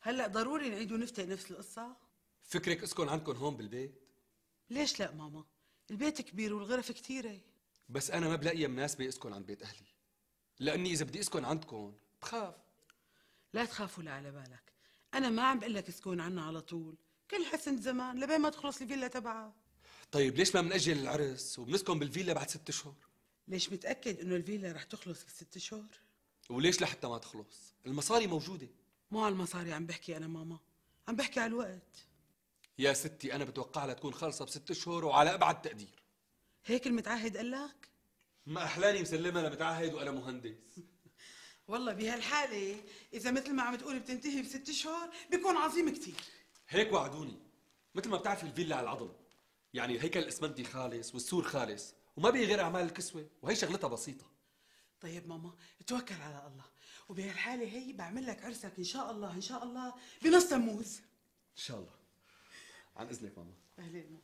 هلا ضروري نعيد ونفتح نفس القصة؟ فكرك اسكن عندكم هون بالبيت؟ ليش لا ماما؟ البيت كبير والغرف كتيرة. بس أنا ما بلاقيها مناسبة اسكن عند بيت أهلي، لأني إذا بدي اسكن عندكم بخاف. لا تخاف ولا على بالك، أنا ما عم بقول لك اسكن عنا على طول، كل حسن زمان لبين ما تخلص الفيلا تبعها. طيب ليش ما بنأجل العرس وبنسكن بالفيلا بعد 6 اشهر؟ ليش متأكد إنه الفيلا رح تخلص ب6 اشهر؟ وليش لحتى ما تخلص؟ المصاري موجودة. مو على المصاري عم بحكي أنا ماما، عم بحكي على الوقت. يا ستي أنا بتوقع لها تكون خالصة ب6 اشهر وعلى أبعد تقدير. هيك المتعهد قال لك؟ ما أحلاني مسلمة لمتعهد وأنا مهندس. والله بهالحالة إذا مثل ما عم تقول بتنتهي ب6 اشهر بيكون عظيم كتير. هيك وعدوني، مثل ما بتعرفي الفيلا على العظم، يعني الهيكل الاسمنتي خالص والسور خالص وما بي غير أعمال الكسوة، وهي شغلتها بسيطة. طيب ماما توكل على الله، وبهالحالة هي بعمل لك عرسك إن شاء الله إن شاء الله بنص تموز. إن شاء الله. عن إذنك ماما. أهلين ماما.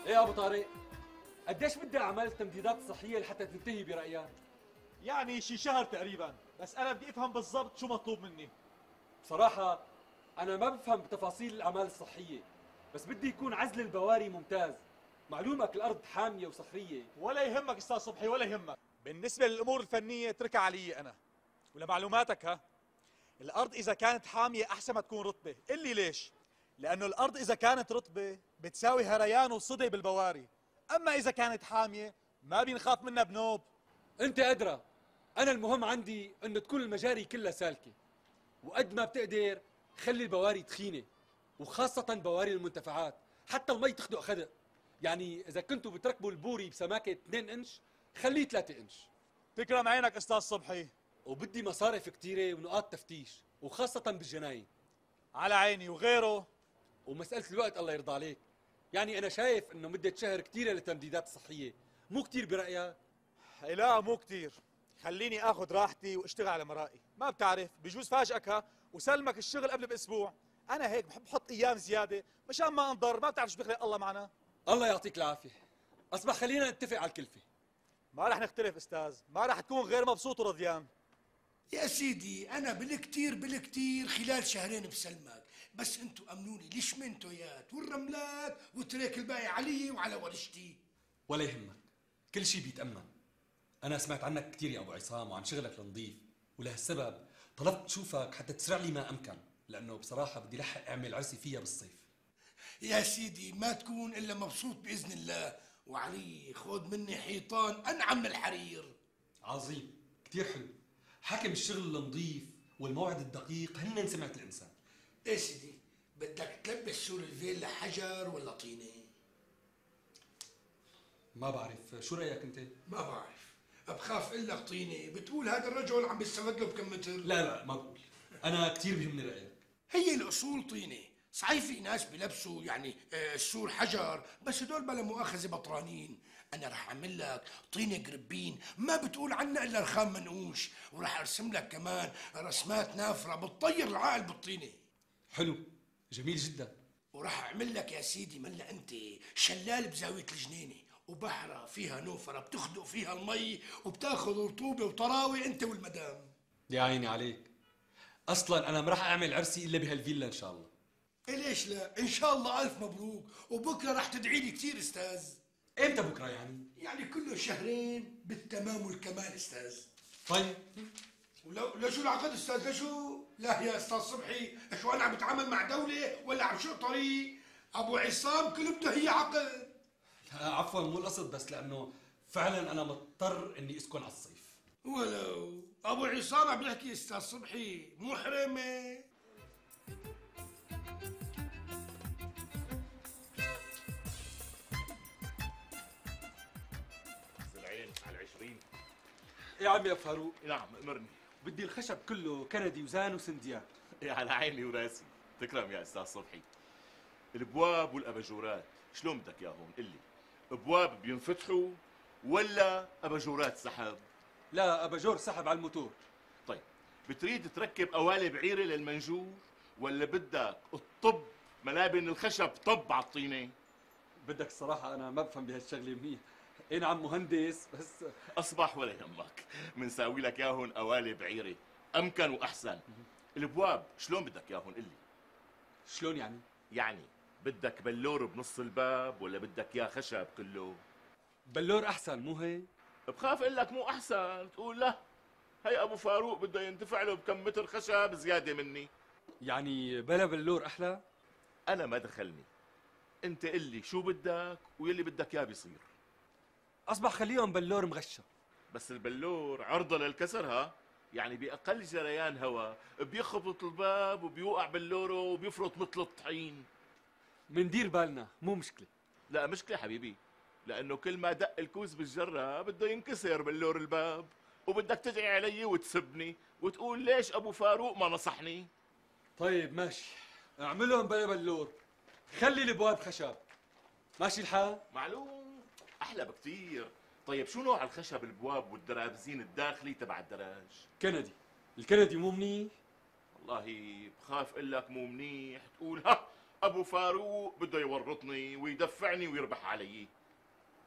ايه يا ابو طارق، قديش بدي اعمل التمديدات الصحيه لحتى تنتهي برايك؟ يعني شي شهر تقريبا، بس انا بدي افهم بالضبط شو مطلوب مني. بصراحه انا ما بفهم بتفاصيل الاعمال الصحيه، بس بدي يكون عزل البواري ممتاز. معلومك الارض حاميه وصخريه. ولا يهمك استاذ صبحي ولا يهمك، بالنسبه للامور الفنيه اتركها علي انا. ولمعلوماتك الارض اذا كانت حاميه احسن ما تكون رطبه. قل لي ليش؟ لانه الارض اذا كانت رطبه بتساوي هريان وصدى بالبواري، اما اذا كانت حاميه ما بينخاف منها بنوب. انت ادرى، انا المهم عندي انه تكون المجاري كلها سالكه، وقد ما بتقدر خلي البواري تخينه، وخاصه بواري المنتفعات، حتى المي تخدق خدق. يعني اذا كنتوا بتركبوا البوري بسماكه 2 انش خليه 3 انش. تكرم عينك استاذ صبحي. وبدي مصارف كثيره ونقاط تفتيش، وخاصه بالجناين. على عيني. وغيره؟ ومساله الوقت الله يرضى عليك، يعني انا شايف انه مده شهر كثيره للتمديدات الصحيه، مو كثير برايك؟ لا مو كثير، خليني اخذ راحتي واشتغل على مرائي. ما بتعرف بجوز فاجئك وسلمك الشغل قبل باسبوع. انا هيك بحب احط ايام زياده مشان ما انضر. ما بتعرف شو بيخلق الله معنا. الله يعطيك العافيه. اصبح خلينا نتفق على الكلفه. ما رح نختلف استاذ، ما رح تكون غير مبسوط ورضيان. يا سيدي انا بالكتير خلال شهرين بسلمك، بس انتوا امنوني الشمنتويات والرملات وتريك الباقي علي وعلى ورشتي. ولا يهمك، كل شيء بيتأمن. أنا سمعت عنك كثير يا أبو عصام وعن شغلك النظيف، ولهالسبب طلبت شوفك حتى تسرع لي ما أمكن، لأنه بصراحة بدي لحق أعمل عرسي فيها بالصيف. يا سيدي ما تكون إلا مبسوط بإذن الله، وعلي خذ مني حيطان أنعم من الحرير. عظيم، كثير حلو. حكم الشغل النظيف والموعد الدقيق هن سمعة الإنسان. إيه سيدي، بدك تلبس سور الفيلا حجر ولا طينة؟ ما بعرف، شو رأيك أنت؟ ما بعرف، بخاف اقول لك طينه بتقول هذا الرجل عم بيستفاد له بكم متر. لا ما بقول، انا كثير بيهمني رايك. هي الاصول طينه، صحيح في ناس بيلبسوا يعني السور حجر، بس هدول بلا مؤاخذه بطرانين. انا رح اعمل لك طينه قربين ما بتقول عنا الا رخام منقوش، ورح ارسم لك كمان رسمات نافره بتطير العقل بالطينه. حلو، جميل جدا. ورح اعمل لك يا سيدي ملا انت شلال بزاويه الجنينه، وبحرة فيها نوفرة بتخدق فيها المي وبتاخذ رطوبة وطراوة انت والمدام. يا عيني عليك. اصلا انا ما راح اعمل عرسي الا بهالفيلا ان شاء الله. إيه ليش لا؟ ان شاء الله الف مبروك، وبكره رح تدعي لي كثير استاذ. امتى بكره يعني؟ يعني كله شهرين بالتمام والكمال استاذ. طيب. لشو العقد استاذ لشو؟ لا يا استاذ صبحي، شو انا عم بتعامل مع دولة ولا عم شق طريق؟ ابو عصام كل بده هي عقد. لا عفوا مو القصد، بس لانه فعلا انا مضطر اني اسكن على الصيف. ولو ابو عصام عم بيحكي استاذ صبحي مو حرمه. زرعين على 20. يا عم يا فاروق. نعم امرني. بدي الخشب كله كندي وزان وسنديان. إيه على عيني وراسي. تكرم يا استاذ صبحي. الابواب والاباجورات شلون بدك اياهم؟ قل لي ابواب بينفتحوا ولا اباجورات سحب؟ لا، اباجور سحب على الموتور. طيب بتريد تركب قوالب عيره للمنجور ولا بدك الطب ملابن الخشب طب على الطينه؟ بدك الصراحه انا ما بفهم بهالشغله منيح. اي نعم مهندس بس. اصبح ولا يهمك، منساوي لك ياهن قوالب عيره امكن واحسن. الابواب شلون بدك ياهن؟ قل لي. شلون يعني؟ يعني بدك بلور بنص الباب ولا بدك يا خشب كله؟ بلور احسن مو هيك؟ بخاف اقول لك مو احسن تقول لا هي ابو فاروق بده يندفع له بكم متر خشب زياده مني. يعني بلا بلور احلى؟ انا ما دخلني، انت قل لي شو بدك ويلي بدك اياه بيصير. اصبح خليهم بلور مغشى. بس البلور عرضه للكسر ها، يعني باقل جريان هواء بيخبط الباب وبيوقع بلوره وبيفرط مثل الطحين. مندير بالنا مو مشكله. لا مشكله حبيبي، لانه كل ما دق الكوز بالجره بده ينكسر بلور الباب وبدك تدعي علي وتسبني وتقول ليش ابو فاروق ما نصحني. طيب ماشي، اعملهم بلا بلور، خلي الابواب خشب. ماشي الحال؟ معلوم، احلى بكتير. طيب شو نوع الخشب البواب والدرابزين الداخلي تبع الدراج؟ كندي. الكندي مو منيح؟ والله بخاف اقول لك مو منيح تقول ها ابو فاروق بده يورطني ويدفعني ويربح علي.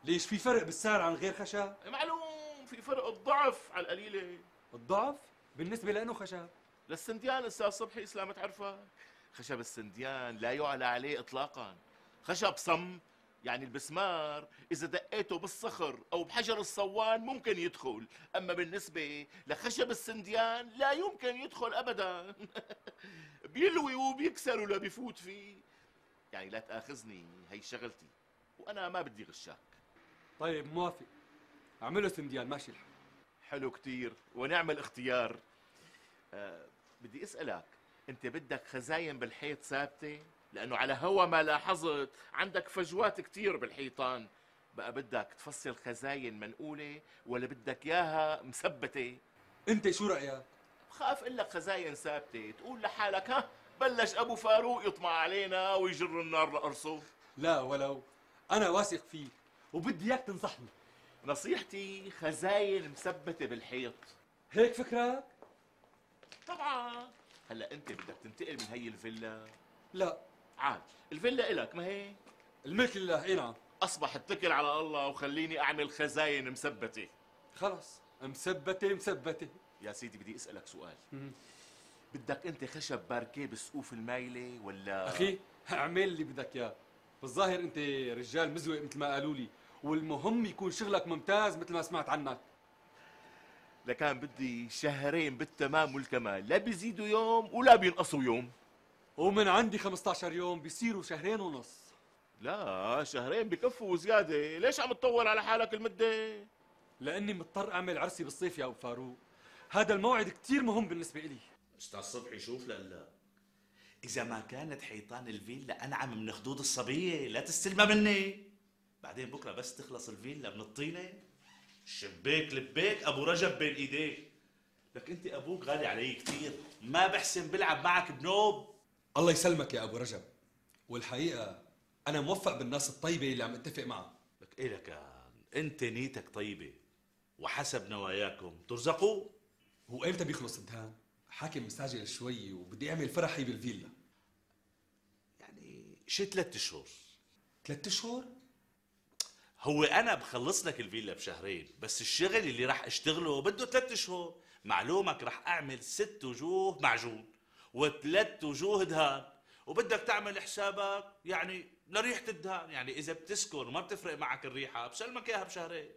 ليش في فرق بالسعر عن غير خشب؟ معلوم في فرق الضعف على القليله. الضعف؟ بالنسبة لأنه خشب؟ للسنديان استاذ صبحي اسلام تعرفها؟ خشب السنديان لا يعلى عليه اطلاقا. خشب صم، يعني البسمار اذا دقيته بالصخر او بحجر الصوان ممكن يدخل، اما بالنسبه لخشب السنديان لا يمكن يدخل ابدا. بيلوي وبيكسر ولا بيفوت فيه. يعني لا تاخذني، هي شغلتي وانا ما بدي غشاك. طيب موافق، اعمله سنديان ماشي الحال. حلو كتير ونعمل اختيار. بدي اسالك، انت بدك خزاين بالحيط ثابته؟ لانه على هوا ما لاحظت عندك فجوات كتير بالحيطان. بقى بدك تفصل خزاين منقوله ولا بدك اياها مثبته؟ انت شو رايك؟ بخاف اقول لك خزاين ثابته تقول لحالك ها بلش ابو فاروق يطمع علينا ويجر النار لقرصه. لا ولو، انا واثق فيك وبدي اياك تنصحني. نصيحتي خزاين مثبته بالحيط. هيك فكرك؟ طبعا. هلا انت بدك تنتقل من هي الفيلا؟ لا. عاد الفيلا إلك ما هي؟ الملك لله. اي نعم. اصبح اتكل على الله وخليني اعمل خزاين مثبته. خلص مثبته مثبته. يا سيدي بدي اسالك سؤال. بدك انت خشب باركيه بالسقوف المايله ولا؟ اخي اعمل اللي بدك اياه. بالظاهر انت رجال مزوق مثل ما قالوا لي، والمهم يكون شغلك ممتاز مثل ما سمعت عنك. لكان بدي شهرين بالتمام والكمال، لا بيزيدوا يوم ولا بينقصوا يوم. ومن عندي 15 يوم بيصيروا شهرين ونص. لا شهرين بكفوا وزياده، ليش عم تطول على حالك المده؟ لاني مضطر اعمل عرسي بالصيف يا ابو فاروق. هذا الموعد كثير مهم بالنسبه لي. استاذ صبحي شوف لا اذا ما كانت حيطان الفيلا انعم من خدود الصبيه لا تستلمها مني. بعدين بكره بس تخلص الفيلا من الطينه شبيك لبيك ابو رجب بين ايديك. لك انت ابوك غالي علي كثير، ما بحسن بلعب معك بنوب. الله يسلمك يا ابو رجب، والحقيقه انا موفق بالناس الطيبه اللي عم اتفق معها. لك ايه لك انت نيتك طيبه وحسب نواياكم ترزقوا. هو امتى بيخلص الدهان؟ حاكم مستعجل شوي وبدي اعمل فرحي بالفيلا. يعني شي 3 اشهر. 3 اشهر؟ هو انا بخلص لك الفيلا بشهرين، بس الشغل اللي راح اشتغله بده 3 اشهر. معلومك راح اعمل 6 وجوه معجون و3 وجوه دهان، وبدك تعمل حسابك يعني لريحه الدهان. يعني اذا بتسكر وما بتفرق معك الريحه بسلمك اياها بشهرين.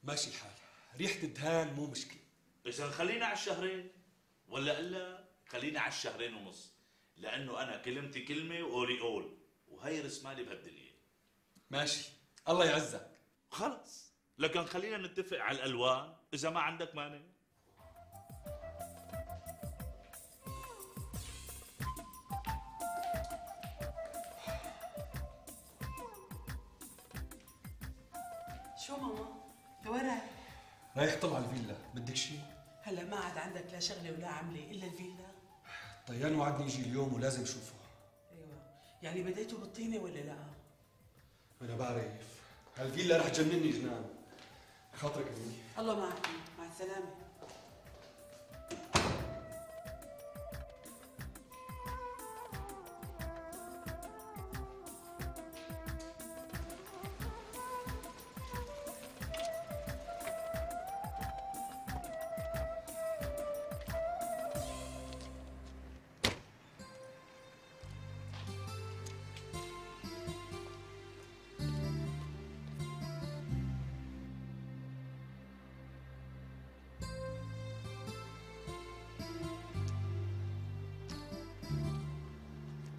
ماشي الحال، ريحه الدهان مو مشكله. اذا خلينا على الشهرين، ولا الا خلينا على الشهرين ونص، لانه انا كلمتي كلمه وقولي قول، وهي رس مالي بهالدنيا. ماشي، الله يعزك. خلص، لكن خلينا نتفق على الالوان اذا ما عندك مانع. شو ماما؟ لوين رايح؟ رايح طلع الفيلا، بدك شيء؟ هلا ما عاد عندك لا شغله ولا عمله الا الفيلا؟ طيان وعدني يجي اليوم ولازم اشوفه. ايوه، يعني بديتوا بالطينه ولا لا؟ انا بعرف هالفيلا رح تجنني جنان. خاطرك امي. الله معك، مع السلامه.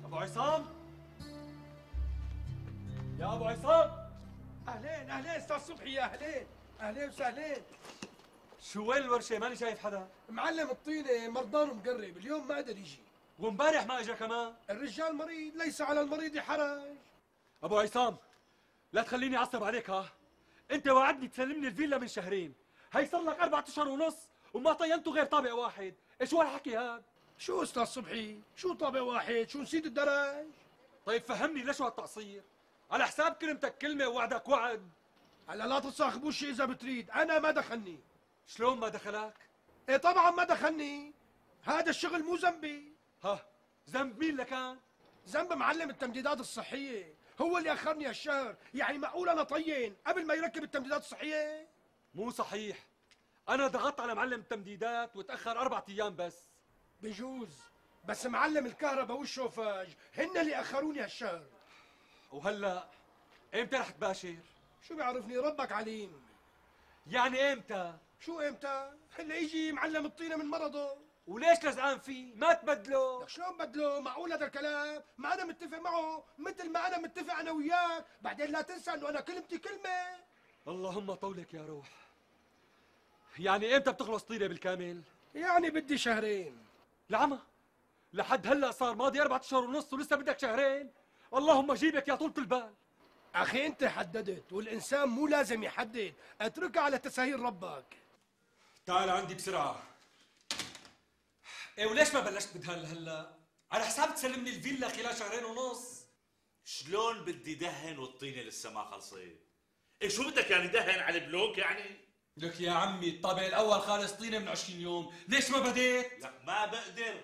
ابو عصام، يا ابو عصام. اهلين اهلين استاذ صبحي، يا اهلين اهلين وسهلين. شو وين الورشه؟ ماني شايف حدا. معلم الطينه مرضان ومقرب، اليوم ما قدر يجي. وامبارح ما اجى كمان. الرجال مريض، ليس على المريض حرج. ابو عصام، لا تخليني اعصب عليك. ها انت وعدني تسلمني الفيلا من شهرين، هي صار لك 4 اشهر ونص وما طينته غير طابق واحد. ايش هو الحكي هذا؟ شو استاذ صبحي؟ شو طابق واحد؟ شو نسيت الدرج؟ طيب فهمني ليش هالتقصير؟ على حساب كلمتك كلمه ووعدك وعد. هلا لا تصاخبوش اذا بتريد، انا ما دخلني. شلون ما دخلك؟ ايه طبعا ما دخلني، هذا الشغل مو ذنبي. ها ذنب مين لكان؟ ذنب معلم التمديدات الصحيه، هو اللي اخرني هالشهر. يعني معقول انا طين قبل ما يركب التمديدات الصحيه؟ مو صحيح، انا ضغطت على معلم التمديدات وتاخر 4 ايام بس. بجوز، بس معلم الكهرباء والشوفاج هن اللي اخروني هالشهر. وهلا امتى رح تباشر؟ شو بيعرفني، ربك عليم. يعني امتى؟ شو امتى؟ هلا يجي معلم الطينه من مرضه. وليش لزقان فيه؟ ما تبدله. لك شلون بدله؟ معقول هذا الكلام؟ ما انا متفق معه مثل ما انا متفق انا وياك، بعدين لا تنسى انه انا كلمتي كلمه. اللهم طولك يا روح. يعني امتى بتخلص طينه بالكامل؟ يعني بدي شهرين. العمى، لحد هلا صار ماضي 4 اشهر ونص ولسه بدك شهرين؟ اللهم جيبك يا طولة البال. اخي انت حددت، والانسان مو لازم يحدد، اتركها على تساهيل ربك. تعال عندي بسرعة. ايه وليش ما بلشت بدهن هلا؟ على حساب تسلمني الفيلا خلال 2.5 شهر. شلون بدي دهن والطينه لسه ما خلصت؟ ايه شو بدك يعني دهن على البلوك يعني؟ لك يا عمي الطابق الاول خالص طينه من 20 يوم، ليش ما بديت؟ لك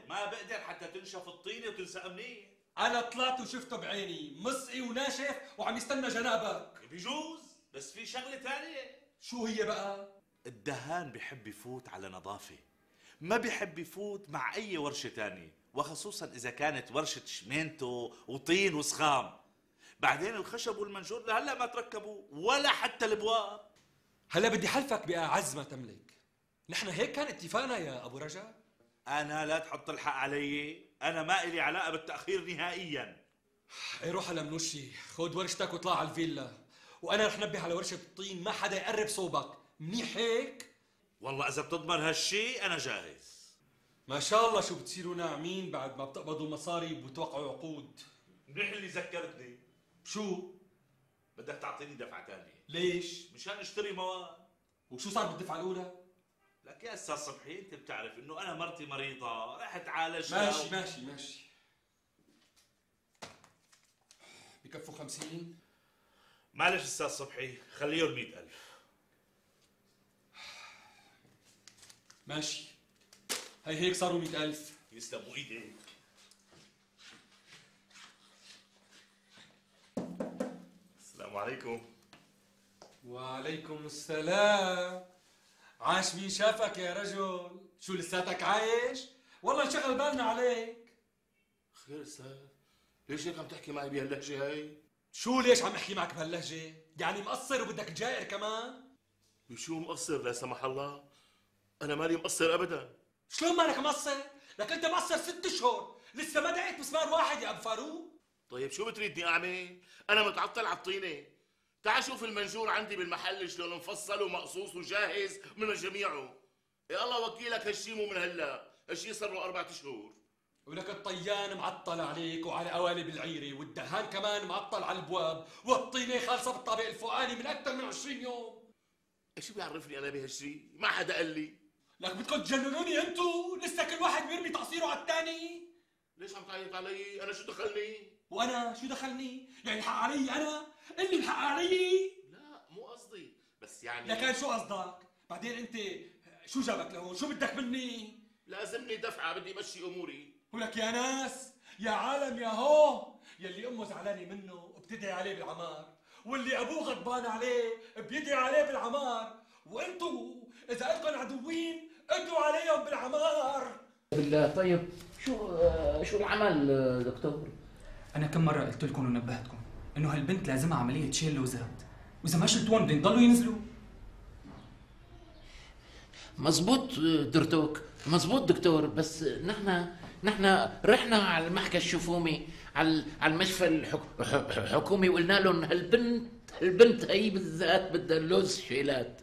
ما بقدر حتى تنشف الطينه وتنسى منيح. انا طلعت وشفته بعيني مسقي وناشف وعم يستنى جنابك. بيجوز، بس في شغله ثانيه. شو هي بقى؟ الدهان بحب يفوت على نظافه، ما بحب يفوت مع اي ورشه ثانيه، وخصوصا اذا كانت ورشه شمينتو وطين وسخام. بعدين الخشب والمنجور لهلا ما تركبوا ولا حتى الابواب. هلا بدي حلفك بأعز ما تملك، نحن هيك كان اتفاقنا يا ابو رجا. انا لا تحط الحق علي، انا ما إلي علاقه بالتاخير نهائيا. اي روح على منوشي، خذ ورشتك واطلع على الفيلا، وانا رح نبه على ورشه الطين ما حدا يقرب صوبك، منيح هيك؟ والله اذا بتضمن هالشي انا جاهز. ما شاء الله شو بتصيروا ناعمين بعد ما بتقبضوا مصاري وبتوقعوا عقود. منيح اللي ذكرتني. شو؟ بدك تعطيني دفعه ثانيه. ليش؟ مشان اشتري مواد. وشو صار بالدفعه الاولى؟ لك يا استاذ صبحي انت بتعرف انه انا مرتي مريضه، رح اتعالجها. ماشي بكفوا 50. معلش استاذ صبحي خليهم 100,000. ماشي، هيك صاروا 100,000. يسلموا ايديك. السلام عليكم. وعليكم السلام. عاش مين شافك يا رجل؟ شو لساتك عايش؟ والله انشغل بالنا عليك. خير استاذ، ليش هيك عم تحكي معي بهاللهجه هاي؟ شو ليش عم احكي معك بهاللهجه؟ يعني مقصر وبدك تجائر كمان؟ بشو مقصر لا سمح الله؟ انا مالي مقصر ابدا. شلون مالك مقصر؟ لك انت مقصر 6 اشهر، لسه ما دعيت مسمار واحد يا ابو فاروق. طيب شو بتريدني اعمل؟ انا متعطل على الطينه. تعال شوف المنجور عندي بالمحل شلون مفصل ومقصوص وجاهز من مجاميعه. يا الله وكيلك هالشي مو من هلا، هالشي صار له 4 اشهر. ولك الطيان معطل عليك وعلى قوالب العيره، والدهان كمان معطل على الابواب، والطينه خالصه بالطابق الفوقاني من اكثر من 20 يوم. ايش بيعرفني انا بهالشي؟ ما حدا قال لي. لك بدكم تجننوني انتو؟ لسه كل واحد بيرمي تقصيره على الثاني؟ ليش عم تعيط علي؟ انا شو دخلني؟ وانا شو دخلني؟ يعني الحق علي انا؟ اللي الحق علي؟ لا مو قصدي، بس يعني لكن شو قصدك؟ بعدين انت شو جابك لهون؟ شو بدك مني؟ لازمني دفعه، بدي امشي اموري. ولك يا ناس يا عالم يا هو، يلي امه زعلانه منه بتدعي عليه بالعمار، واللي ابوه غضبان عليه بيدعي عليه بالعمار، وانتو اذا الكم عدوين ادعوا عليهم بالعمار. بالله. طيب شو العمل دكتور؟ أنا كم مرة قلت لكم ونبهتكم إنه هالبنت لازمها عملية شيل لوزات، وإذا ما شلتوهم بدهم يضلوا ينزلوا. مزبوط درتوك، مزبوط دكتور، بس نحن رحنا على المحكى الشفومي، على المشفى الحكومي، وقلنا لهم هالبنت هي بالذات بدها اللوز شيلات،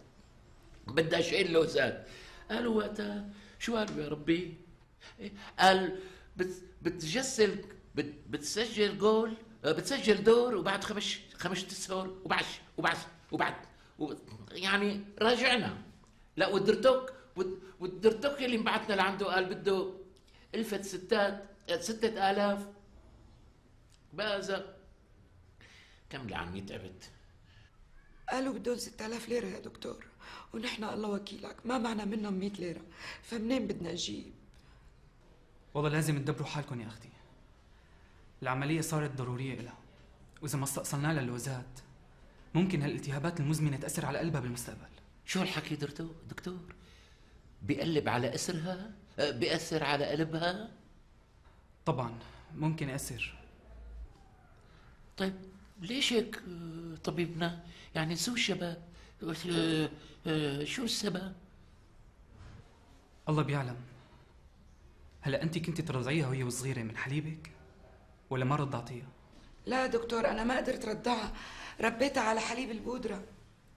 بدها شيل لوزات. قالوا وقتها شو قالوا يا ربي؟ قال بتسجل جول، بتسجل دور، وبعد خمس اشهر وبعد يعني راجعنا. لا والدرتوك اللي انبعثنا لعنده قال بده الفت 6000. بقى كم لعمي تعبت. قالوا بدهم 6000 ليرة يا دكتور، ونحن الله وكيلك ما معنا منهم 100 ليرة، فمنين بدنا نجيب؟ والله لازم تدبروا حالكم يا أختي. العملية صارت ضرورية إلها، وإذا ما استأصلنا لها اللوزات ممكن هالالتهابات المزمنة تأثر على قلبها بالمستقبل. شو هالحكي دكتور؟ بيقلب على أسرها؟ بيأثر على قلبها؟ طبعا ممكن يأثر. طيب ليش هيك طبيبنا؟ يعني شو الشباب؟ شو السبب؟ الله بيعلم. هلا أنت كنت ترضعيها وهي صغيرة من حليبك ولا ما رضعتيها؟ لا دكتور، أنا ما قدرت رضعها، ربيتها على حليب البودرة.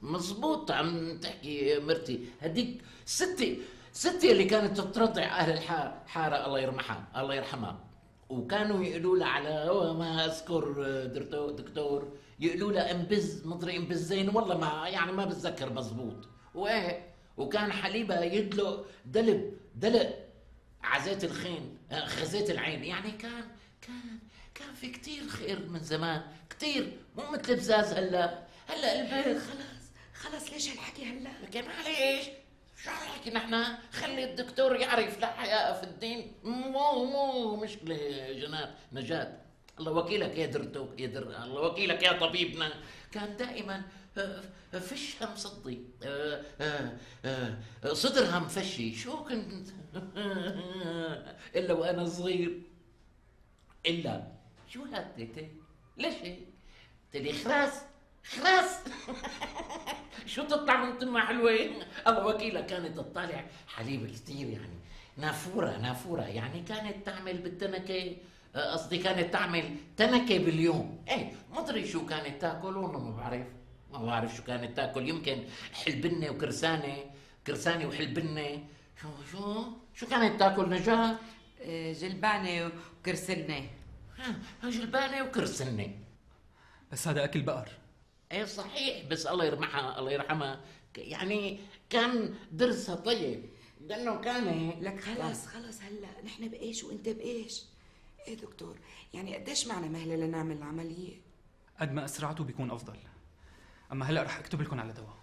مزبوط عم تحكي مرتي، هديك ستي اللي كانت ترضع اهل الحاره الله يرحمها، وكانوا يقولوا لها على ما اذكر دكتور يقولوا لها انبز مدري انبزين، والله ما بتذكر مزبوط. وكان حليبها يدلق دلق عزيت الخين خزيت العين، يعني كان في كتير خير من زمان، كتير، مو مثل بزاز هلا البيت خلص ليش هالحكي هلا؟ لكن معليش شو هالحكي، نحن خلي الدكتور يعرف، لا حياء في الدين، مو مشكلة نجاة. الله وكيلك يا درتوك الله وكيلك يا طبيبنا، كان دائما فشها مصدي، صدرها مفشي. شو كنت الا وانا صغير، الا شو هاتيتي؟ ليش هيك؟ تلي خراس شو تطلع من تمها حلوة؟ الله وكيلها كانت تطالع حليب كثير، يعني نافورة، يعني كانت تعمل بالتنكة، قصدي كانت تعمل تنكة باليوم. ما ادري شو كانت تاكل، وانا ما بعرف شو كانت تاكل، يمكن حلبنة وكرسانة وحلبنة. شو كانت تاكل نجاة؟ جلبانة وكرسنة. جلبانة وكرسنة، بس هذا أكل بقر. صحيح، بس الله يرحمها يعني كان درسها طيب، لانه كان لك خلص هلا نحن بايش وانت بايش؟ ايه دكتور، يعني قديش معنا مهله لنعمل العمليه؟ قد ما اسرعتوا بيكون افضل، اما هلا رح اكتب لكم على دواء.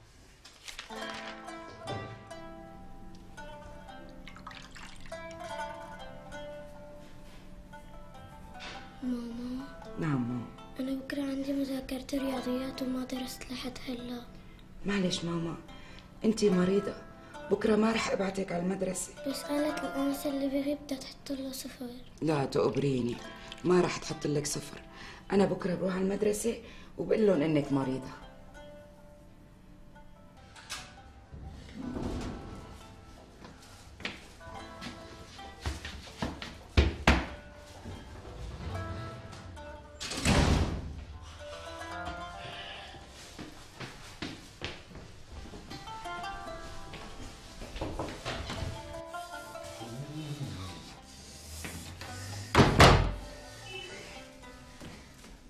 ماما. نعم ماما. أنا بكرة عندي مذاكرة رياضيات وما درست لحد هلا. معلش ماما، أنتِ مريضة، بكرة ما رح أبعتك على المدرسة. بس قالت الأنسة اللي بغيب بدها تحط له 0. لا تقبريني، ما رح تحط لك 0. أنا بكرة بروح على المدرسة وبقول لهم إنك مريضة.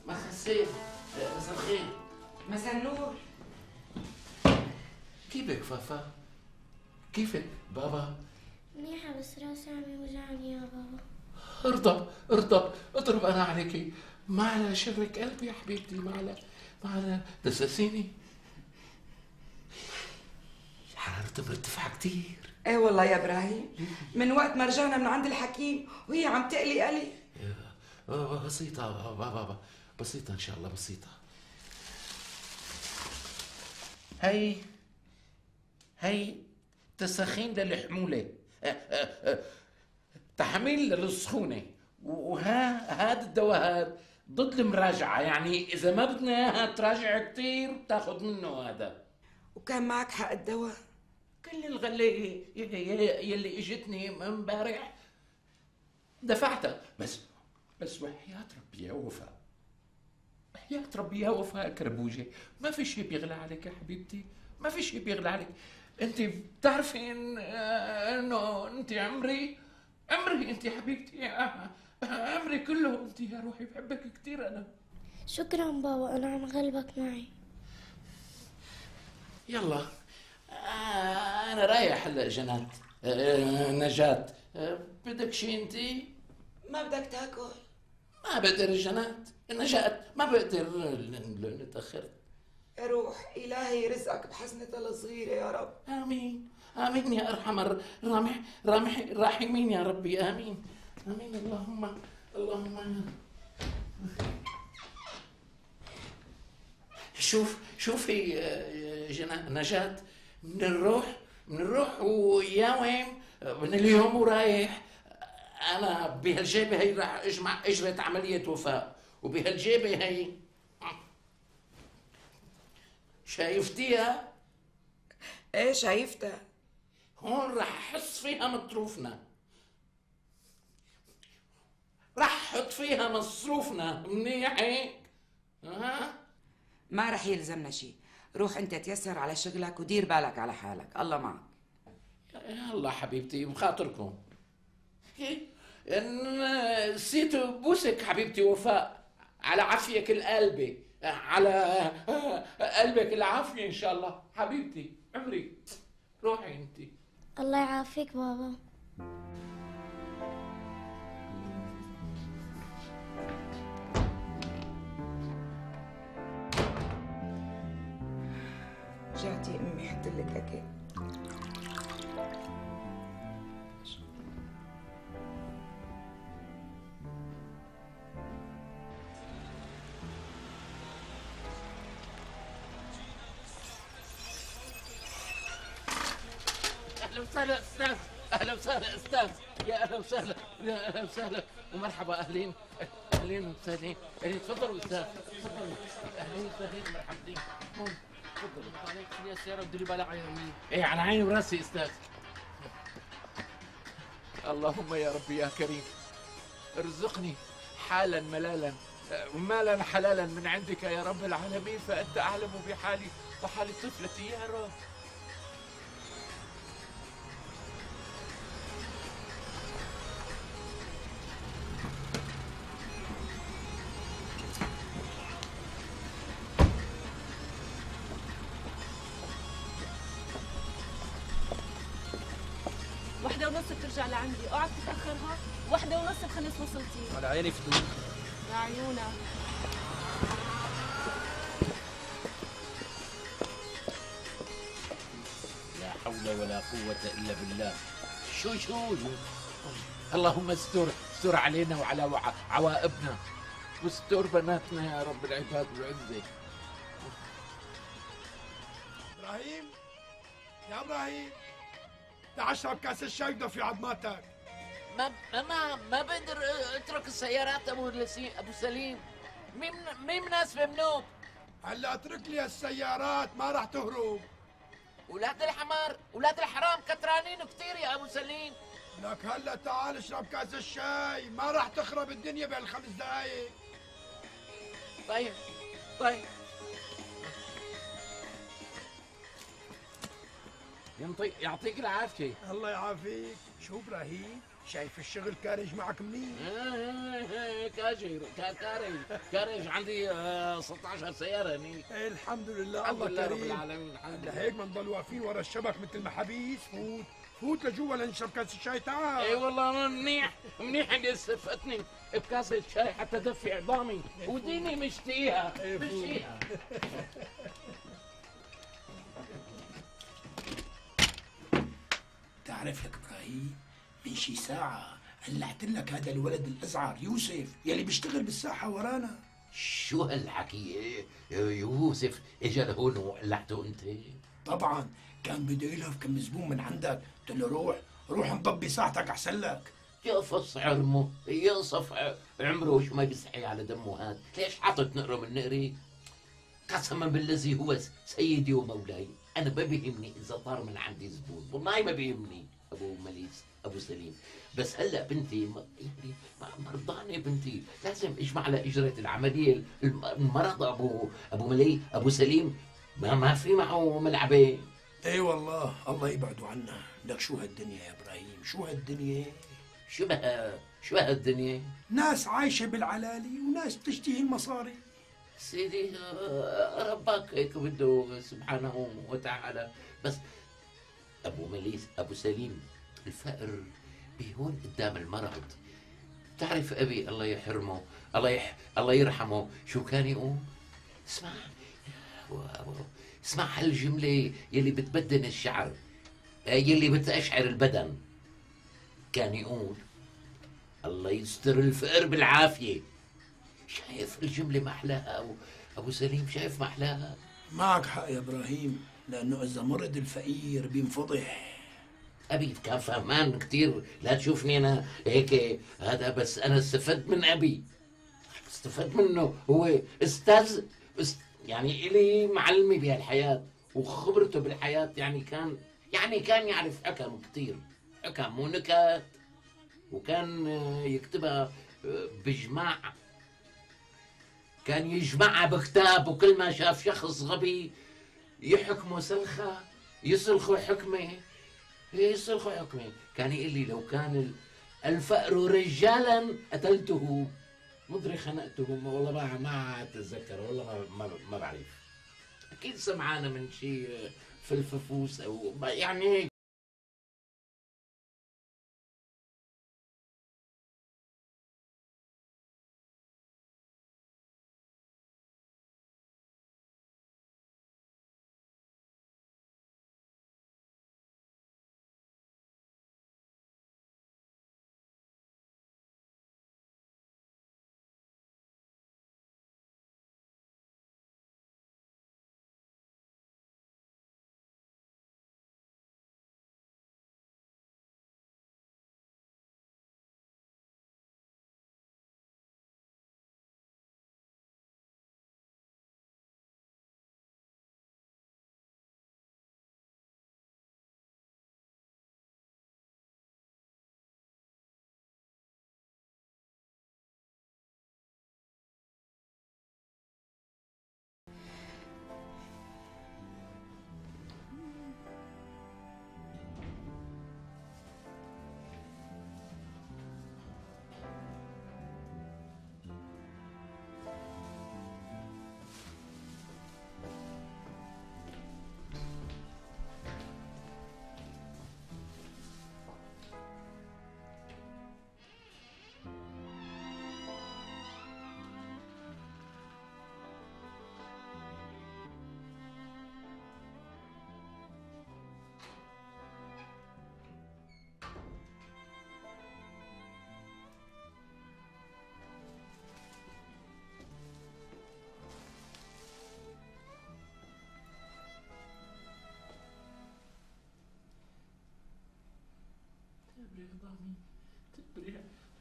مساء الخير. مساء النور. كيفك فافا؟ كيفك بابا؟ منيحة بس راسي عم يوجعني يا بابا. ارضى ارضى، اضرب انا عليكي، ما على شرك قلبي يا حبيبتي، ما على دساسيني. حرارتها مرتفعة كتير. ايه والله يا ابراهيم، من وقت ما رجعنا من عند الحكيم وهي عم تقلي قلي. بسيطة بابا، بسيطة ان شاء الله، بسيطة. هي تسخين للحمولة، تحميل للسخونة، وهذا الدواء هذا ضد المراجعة، يعني إذا ما بدنا إياها تراجع كتير بتاخد منه هذا. وكان معك حق الدواء؟ كل الغلة يلي اجتني امبارح دفعتها، بس وحياة ربي يا وفاء، وحياة ربي يا وفاء كربوجة، ما في شيء بيغلى عليك يا حبيبتي، ما في شيء بيغلى عليك. انت بتعرفي انه انت عمري انت حبيبتي، عمري كله انت يا روحي، بحبك كثير انا. شكرا بابا، انا عم غلبك معي. يلا انا رايح هلا جنات، نجاة، بدك شيء انت؟ ما بدك تاكل؟ ما بقدر جنات، نجاة ما بقدر، تأخرت. روح، إلهي يرزقك بحسنة الصغيرة يا رب. آمين آمين يا أرحم الراحمين يا ربي، آمين آمين. اللهم شوفي نجاة، بنروح ويا وين من اليوم ورايح. أنا بهالجيبة هي راح أجمع أجرة عملية وفاء، وبهالجيبة هي شايفتيها؟ ايه شايفتها. هون رح احس فيها مصروفنا، رح احط فيها مصروفنا، منيح هيك؟ ما رح يلزمنا شيء، روح انت تيسر على شغلك ودير بالك على حالك، الله معك. يلا حبيبتي بخاطركم. نسيت بوسك حبيبتي وفاء، على عافيك القلبي، على قلبك العافية إن شاء الله حبيبتي، عمري روحي أنت. الله يعافيك بابا. جاتي أمي حط لك أكل. اهلا وسهلا استاذ، اهلا وسهلا استاذ، يا اهلا وسهلا، يا اهلا وسهلا ومرحبا، اهلين وسهلين، تفضلوا استاذ، تفضلوا، اهلين وسهلين مرحبتين، تفضلوا. عليك خلي السيارة وديري بالك على يمين. ايه على عيني وراسي استاذ. اللهم يا ربي يا كريم ارزقني حالا ملالا ومالا حلالا من عندك يا رب العالمين، فانت اعلم بحالي وحال طفلتي يا رب. واحدة ونص بترجع لعندي، اوعك تتأخرها، واحدة ونص بخلص وصلتي. على عيني فدوق. يا عيونك. لا حول ولا قوة إلا بالله. شو اللهم استر علينا وعلى عوائبنا، واستر بناتنا يا رب العباد والعزة. إبراهيم، يا إبراهيم، تعال اشرب كاس الشاي في عظماتك. ما بقدر اترك السيارات ابو سليم، مين مناسبة منوب؟ هلا اترك لي السيارات، ما راح تهرب. ولاد الحرام كترانين كثير يا ابو سليم. لك هلا تعال اشرب كاس الشاي، ما راح تخرب الدنيا بهالخمس دقايق. طيب يعطيك العافية. الله يعافيك. شو ابراهيم، شايف الشغل كارج معك منيح؟ كارج عندي 16 سيارة هني. الحمد لله، الله كريم. رب العالمين، الحمد لله. هيك ما نضل واقفين ورا الشبك مثل ما حبيس. فوت فوت لجوا لنشرب كاس الشاي تعال. اي والله منيح اللي استفتني بكاس الشاي حتى دفي عظامي وديني مشتيها. تعرف لك ابراهيم، من شي ساعة قلعت لك هذا الولد الازعر يوسف يلي بيشتغل بالساحة ورانا. شو هالحكي؟ يوسف اجى لهون وقلعته انت؟ طبعا كان بده يلهف كم زبون من عندك، قلت له روح انضبي ساعتك احسن لك. يقفص عرمه ينصف عمره شو ما بيصحي على دمه هاد، ليش حاطط نقره من نقري؟ قسما بالذي هو سيدي ومولاي، انا ما بيهمني اذا طار من عندي زبون، والله ما بيهمني ابو مليس ابو سليم، بس هلا بنتي يعني مرضانه بنتي، لازم اجمع لها اجره العمليه، المرض ابو ملي ابو سليم ما في معه ملعبه. اي والله الله يبعده عنا، لك شو هالدنيا يا ابراهيم، شو هالدنيا؟ شو هالدنيا؟ ناس عايشه بالعلالي وناس بتشتهي المصاري. سيدي ربك هيك بده سبحانه وتعالى، بس ابو مليس ابو سليم الفقر بيهون قدام المرض. بتعرف ابي الله يحرمه الله يرحمه شو كان يقول؟ اسمع هالجمله يلي بتبدن الشعر، يلي بتأشعر البدن. كان يقول الله يستر الفقر بالعافيه. شايف الجمله ما احلاها ابو سليم؟ شايف ما احلاها؟ معك حق يا ابراهيم، لانه اذا مرض الفقير بينفضح. ابي كان فهمان كثير، لا تشوفني انا هيك هذا، بس انا استفدت من ابي، استفدت منه، هو استاذ يعني الي معلمي بهالحياه وخبرته بالحياه، يعني كان يعرف حكم كثير، حكم ونكت، وكان يكتبها بجماع، كان يجمعها بكتاب، وكل ما شاف شخص غبي يحكمه سلخه، يسلخوا حكمه. كان يقول لي لو كان الفأر رجالا قتلته، مدري خنقته، والله ما اتذكر، والله ما بعرف، اكيد سمعانه من شيء في الففوس او يعني.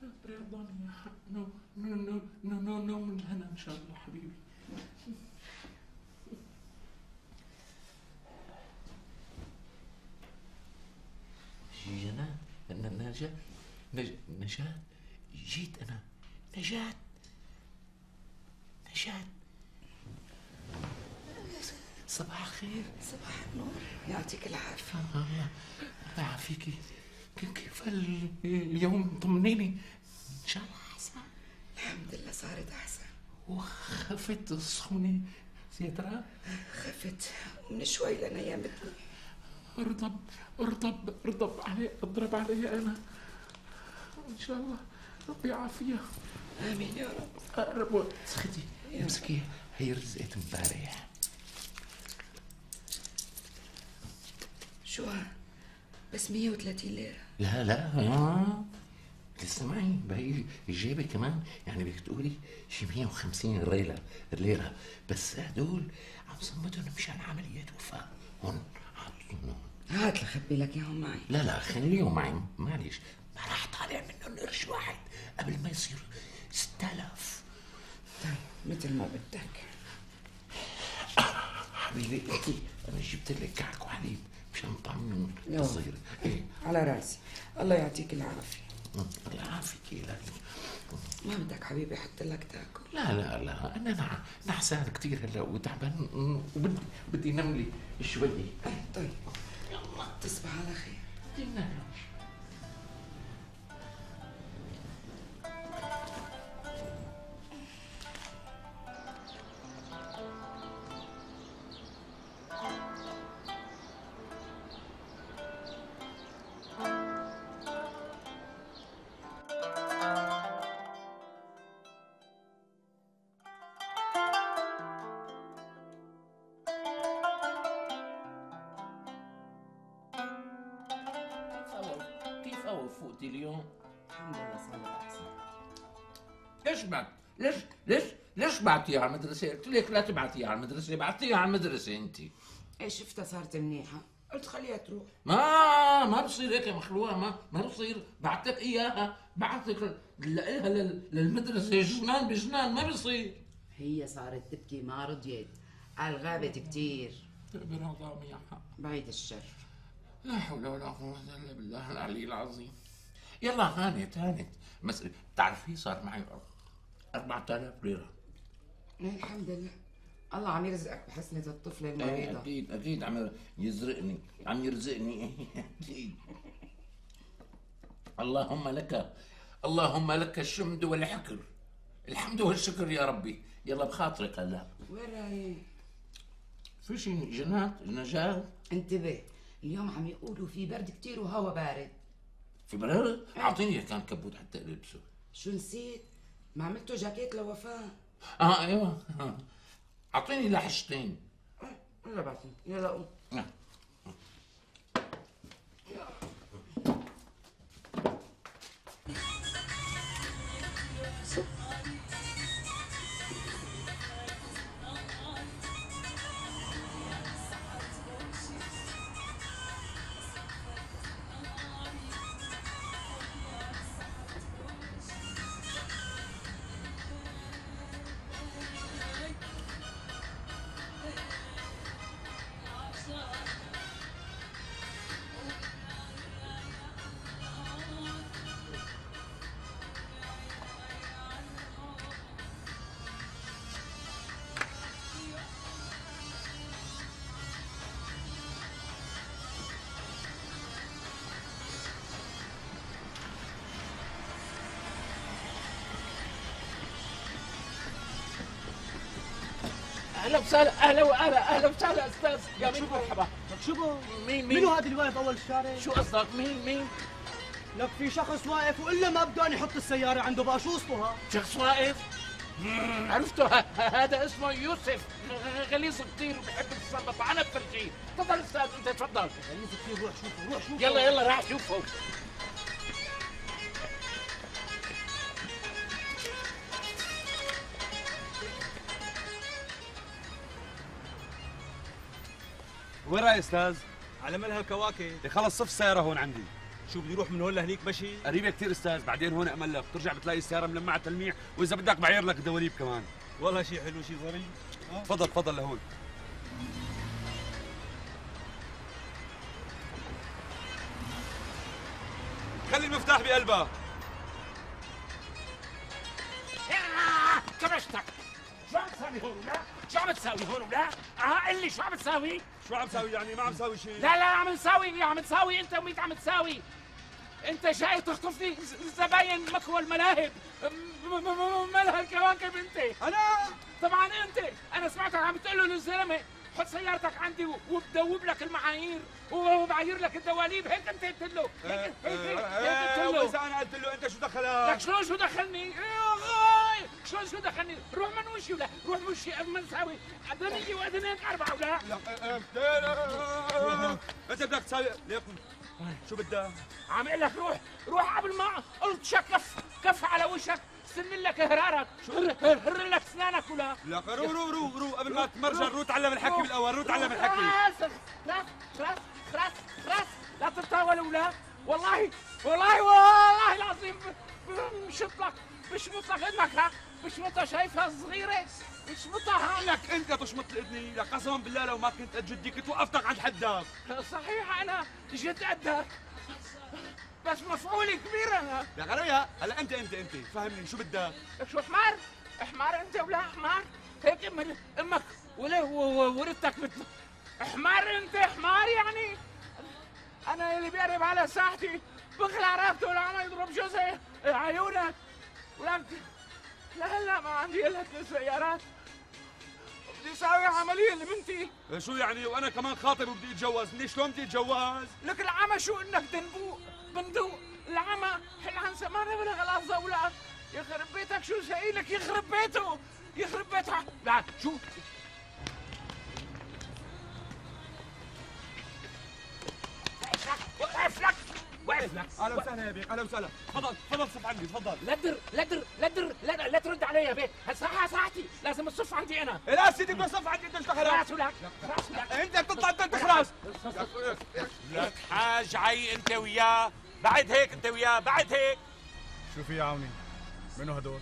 تبري عظامي، نو من هنا ان شاء الله حبيبي. جينا نجاة، جيت انا. نجاة صباح الخير. صباح النور، يعطيك العافية. الله يعافيكي. كيف اليوم؟ طمنيني. ان شاء الله احسن. الحمد لله صارت احسن. وخفت السخونة يا ترى؟ خفت من شوي لنيمتني. ارضب عليه، اضرب عليه انا ان شاء الله ربي يعافيها. امين يا رب. رب سختي امسكي، هي رزقت امبارح. شو بس 130 ليرة؟ لا تسمعي بهي الجيبة كمان، يعني بدك تقولي شي 150 ليرة بس هدول عم صمتهم مشان عمليات وفاة. هون حاطينهم. هات لخبي لك اياهم معي. لا خليهم معي معلش، ما راح طالع منهم قرش واحد قبل ما يصير 6000. طيب مثل ما بدك حبيبي. انا جبت لك كعك وحليب مشان طعمهم صغير. على راسي، الله يعطيك العافية. الله يعافيك لك. ما بدك حبيبي احط لك تاكل؟ لا انا نعسان كثير هلا وتعبان وبدي نم لي شوي. طيب يلا تصبح على خير. كيف فوقتي اليوم؟ الحمد لله صار احسن. ليش بعتيها على المدرسة؟ قلت لك لا تبعتيها على المدرسة، بعتيها على المدرسة انت. ايه شفتها صارت منيحة، قلت خليها تروح. ما بصير هيك يا مخلوقة، ما بصير. بعتك اياها، بعتك لها للمدرسة جنان بجنان، ما بصير. هي صارت تبكي ما رضيت، قال غابت كتير. برضا يا حق. بعيد الشر. لا حول ولا قوة الا بالله العلي العظيم. يلا هانت مسألة. بتعرفي صار معي 4000 ليرة. الحمد لله، الله عم يرزقك بحسنة الطفلة المريضة. اكيد عم يرزقني اكيد. اللهم لك الحمد والحكر، الحمد والشكر يا ربي. يلا بخاطرك هلا. وين رايح؟ في شي نجاة. انتبه، اليوم عم يقولوا في برد كتير وهوا بارد. في برد؟ اعطيني كان كبوت حتى البسه. شو نسيت؟ ما عملتوا جاكيت لوفاء؟ ايوه. اعطيني لحشتين. يلا بعتني، يلا قوم. اهلا وسهلا. اهلا وسهلا استاذ. شو مرحبا. شو مين منو هذا اللي واقف اول الشارع؟ شو قصدك؟ مين؟ لك في شخص واقف والا ما بدان يحط السيارة عنده، بقى شو قصته ها؟ شخص واقف؟ عرفته، هذا اسمه يوسف، غليظ كثير وبحب السلطة. انا بفرجيه. تفضل استاذ، انت تفضل. غليظ كثير، روح شوفه. يلا راح شوفه. وين رايح استاذ؟ على ملها الكواكب. خلص صف السيارة هون عندي. شو بدي اروح من هون لهنيك مشي؟ قريبة كثير استاذ، بعدين هون املك بترجع بتلاقي السيارة ملمعة تلميع، واذا بدك بعير لك دواليب كمان. والله شيء حلو، شيء ظريف. تفضل لهون. خلي المفتاح بقلبها. كبشتك. شو عم تساوي هون ولا؟ شو عم تساوي هون ولا؟ قل لي شو عم تساوي؟ شو عم تساوي يعني؟ ما عم تساوي شيء. لا عم تساوي انت وميت عم تساوي. انت جاي تخطف لي زباين مكوى الملاهب. مالها الكواكب انت؟ انا؟ طبعا انت. انا سمعتك عم تقول له للزلمه حط سيارتك عندي وبدوب لك المعايير وبعاير لك الدواليب. هيك انت قلت له. هيك قلت له. بس انا قلت له انت شو دخلك؟ لك شلون شو دخلني؟ شلون شو دخلني؟ روح منوشي ولا روح مشي منساوي أدنية وأدنين 4 ولا؟ انت بدك تساوي ليكن شو بدك؟ عم اقول لك روح قبل ما الطشك كف على وشك سن لك هرارك هر لك اسنانك ولا؟ لا رو قبل ما تمرجل رو تعلم الحكي بالاول، رو تعلم الحكي. خلاص لا تتطاول ولا؟ والله العظيم بشمط لك اذنك. ها بشمطها شايفها صغيرة بشمطها. لك انت تشمط اذني، لك قسما بالله لو ما كنت قد جدي كنت وقفتك عند حدك. صحيح انا جد قدك بس مفعولي كبير انا. يا غريا هلا انت فهمني شو بدك؟ شو حمار انت ولا حمار؟ هيك امك ولدتك حمار انت حمار يعني؟ انا اللي بيقرب على ساحتي بخلع رقبته ولا عم يضرب جوزي عيونك. ولك لا ما عندي الا 3 سيارات بدي اسوي عمليه لبنتي. شو يعني وانا كمان خاطب وبدي اتجوز؟ مني شلون بدي اتجوز؟ لك العمى شو انك بندوق العمى حل عن زمان بلغ الارض ولا يخرب بيتك شو سايلك يخرب بيتها. لا شو وقف لك. اهلا وسهلا يا بيك، اهلا وسهلا. تفضل صف عندي تفضل. لا ترد علي يا بيك. هالساعة ساعتي لازم تصف عندي انا. لا سيدي بدي صف عندي انت ايش دخلك؟ راسه لك انت بتطلع انت خلاص. لك حاج عي انت وياه بعد هيك. شو في يا عوني؟ منو هدول؟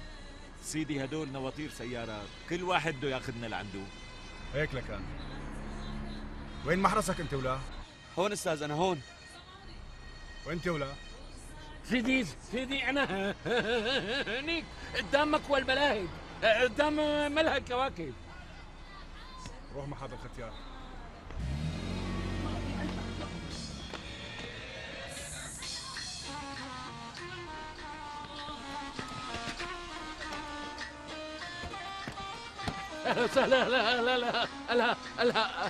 سيدي هدول نواطير سيارات، كل واحد بده ياخذنا لعنده. هيك لكان. وين محرسك انت ولا؟ هون استاذ انا هون. وانت ولا؟ سيدي انا هنيك قدام مكوى الملاهي قدام ملهى الكواكب. روح محطة الختيار.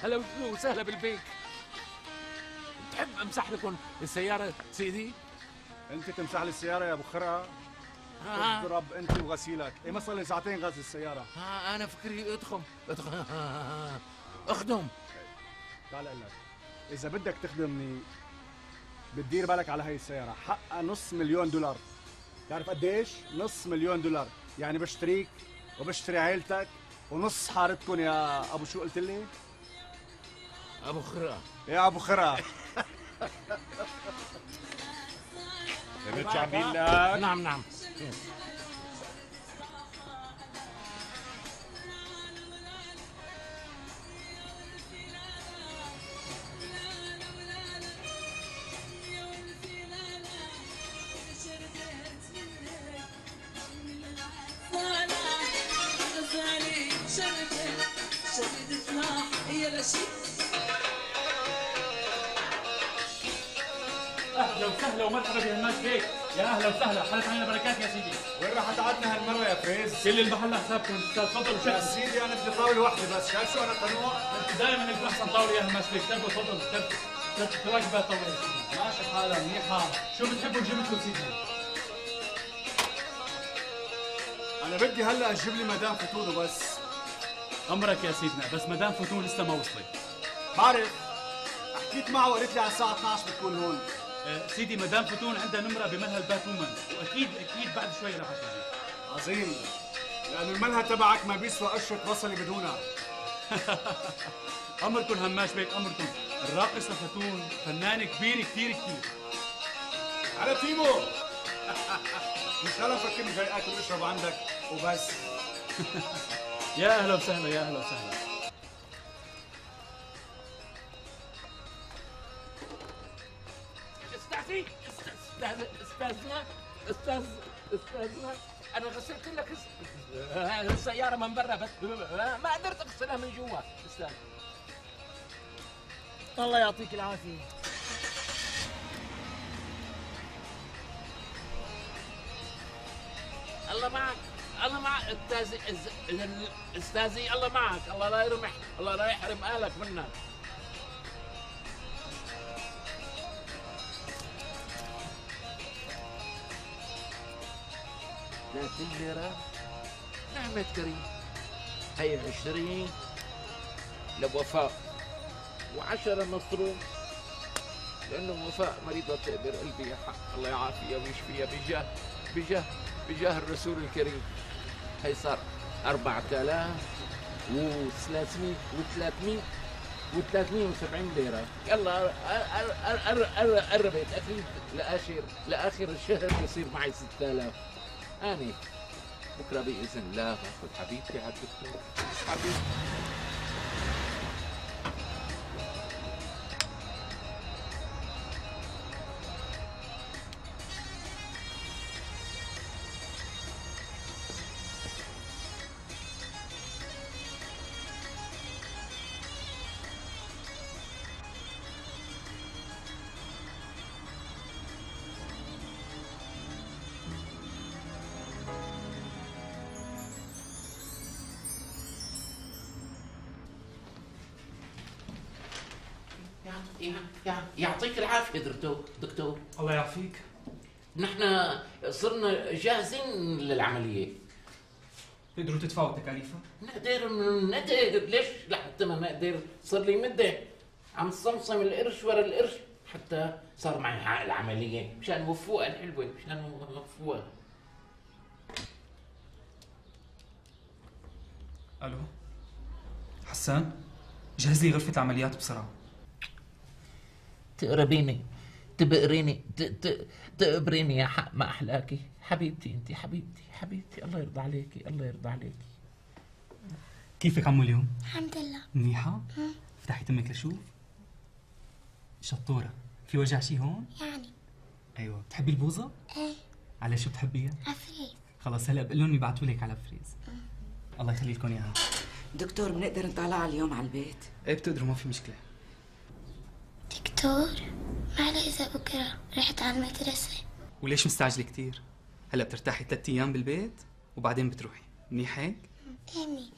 هلا وسهلا بالبيك. تحب امسح لكم السيارة سيدي؟ انت تمسح لي السيارة يا ابو خرقة؟ اضرب انت وغسيلك، ايه صار لي ساعتين غسل السيارة. انا فكري اخدم. تعال اقول لك، اذا بدك تخدمني بتدير بالك على هاي السيارة، حقها $500,000. تعرف قديش؟ $500,000، يعني بشتريك وبشتري عيلتك ونص حارتكم يا ابو شو قلت لي؟ ابو خرقة. يا ابو خرقة. شو عم بيقول لك؟ نعم. اهلا وسهلا ومرحبا بهالناس بيك. يا اهلا وسهلا، حلت علينا بركات يا سيدي. وين راح قعدنا هالمرة يا فريز؟ كل المحل حسابكم استاذ، تفضلوا شكرا. يا سيدي انا بدي طاولة واحدة بس، شايف شو انا قنوع؟ انت دائما لك احسن طاولة يا هماس بيك، تفضلوا تواجبها طاولة. ماشي حالها منيحة. شو بتحبوا نجيب لكم سيدي؟ انا بدي هلا اجيب لي مدام فتون وبس. امرك يا سيدنا، بس مدام فتون لسه ما وصلت. بعرف، حكيت معه وقالت لي على الساعة 12 بتكون هون. سيدي مدام فتون عندها نمرة بملهى البات وومن، واكيد بعد شوي رح تجي. عظيم، لأنه الملهى تبعك ما بيسوى قشرة بصلي بدونها. امركم هماش بيك، امركم. الراقصة فتون فنانة كبيرة كثير. على تيمو. مش هلا فكرني جاي اكل واشرب عندك وبس. يا اهلا وسهلا. استاذنا انا غسلت لك السيارة من برا بس ما قدرت اغسلها من جوا. استاذ الله يعطيك العافية. الله معك الله معك استاذي الله معك، الله لا يرمح، الله لا يحرم اهلك منك. 30 ليرة نعمة كريم. هي 20 لوفاء و10 مصروف، لأنه وفاء مريضة تقبر قلبي يا حق، الله يعافيها ويشفيها بجاه الرسول الكريم. هي صار 4370 ليرة. يلا قربت أكيد لآخر الشهر بصير معي 6000. أنا بكرة بإذن الله باخذ حبيبتي على الدكتور. حبيبتي يعطيك العافية دكتور. الله يعافيك. نحن صرنا جاهزين للعملية. تقدروا تدفعوا تكاليفها؟ نقدر ليش لحتى ما نقدر؟ صار لي مدة عم صمصم القرش ورا القرش حتى صار معي حق العملية مشان وفوها الحلوة، مشان وفوها. الو حسان، جهز لي غرفة العمليات بسرعة. تقربيني تقبريني يا حق ما أحلاكي. حبيبتي انت حبيبتي الله يرضى عليكي. كيفك عمو اليوم؟ الحمد لله منيحة؟ فتحي تمك لشوف. شطورة. في وجع شي هون؟ يعني ايوه. بتحبي البوظة؟ ايه. على شو بتحبيها؟ عفريت. خلص هلا بقول لهم يبعتوا لك على فريز. الله يخلي لكم اياها. دكتور بنقدر نطلع اليوم على البيت؟ ايه بتقدروا، ما في مشكلة. دكتور معلي إذا بكرة رحت على المدرسة. وليش مستعجلة كتير؟ هلا بترتاحي 3 أيام بالبيت وبعدين بتروحي، منيح هيك؟ ايه منيح.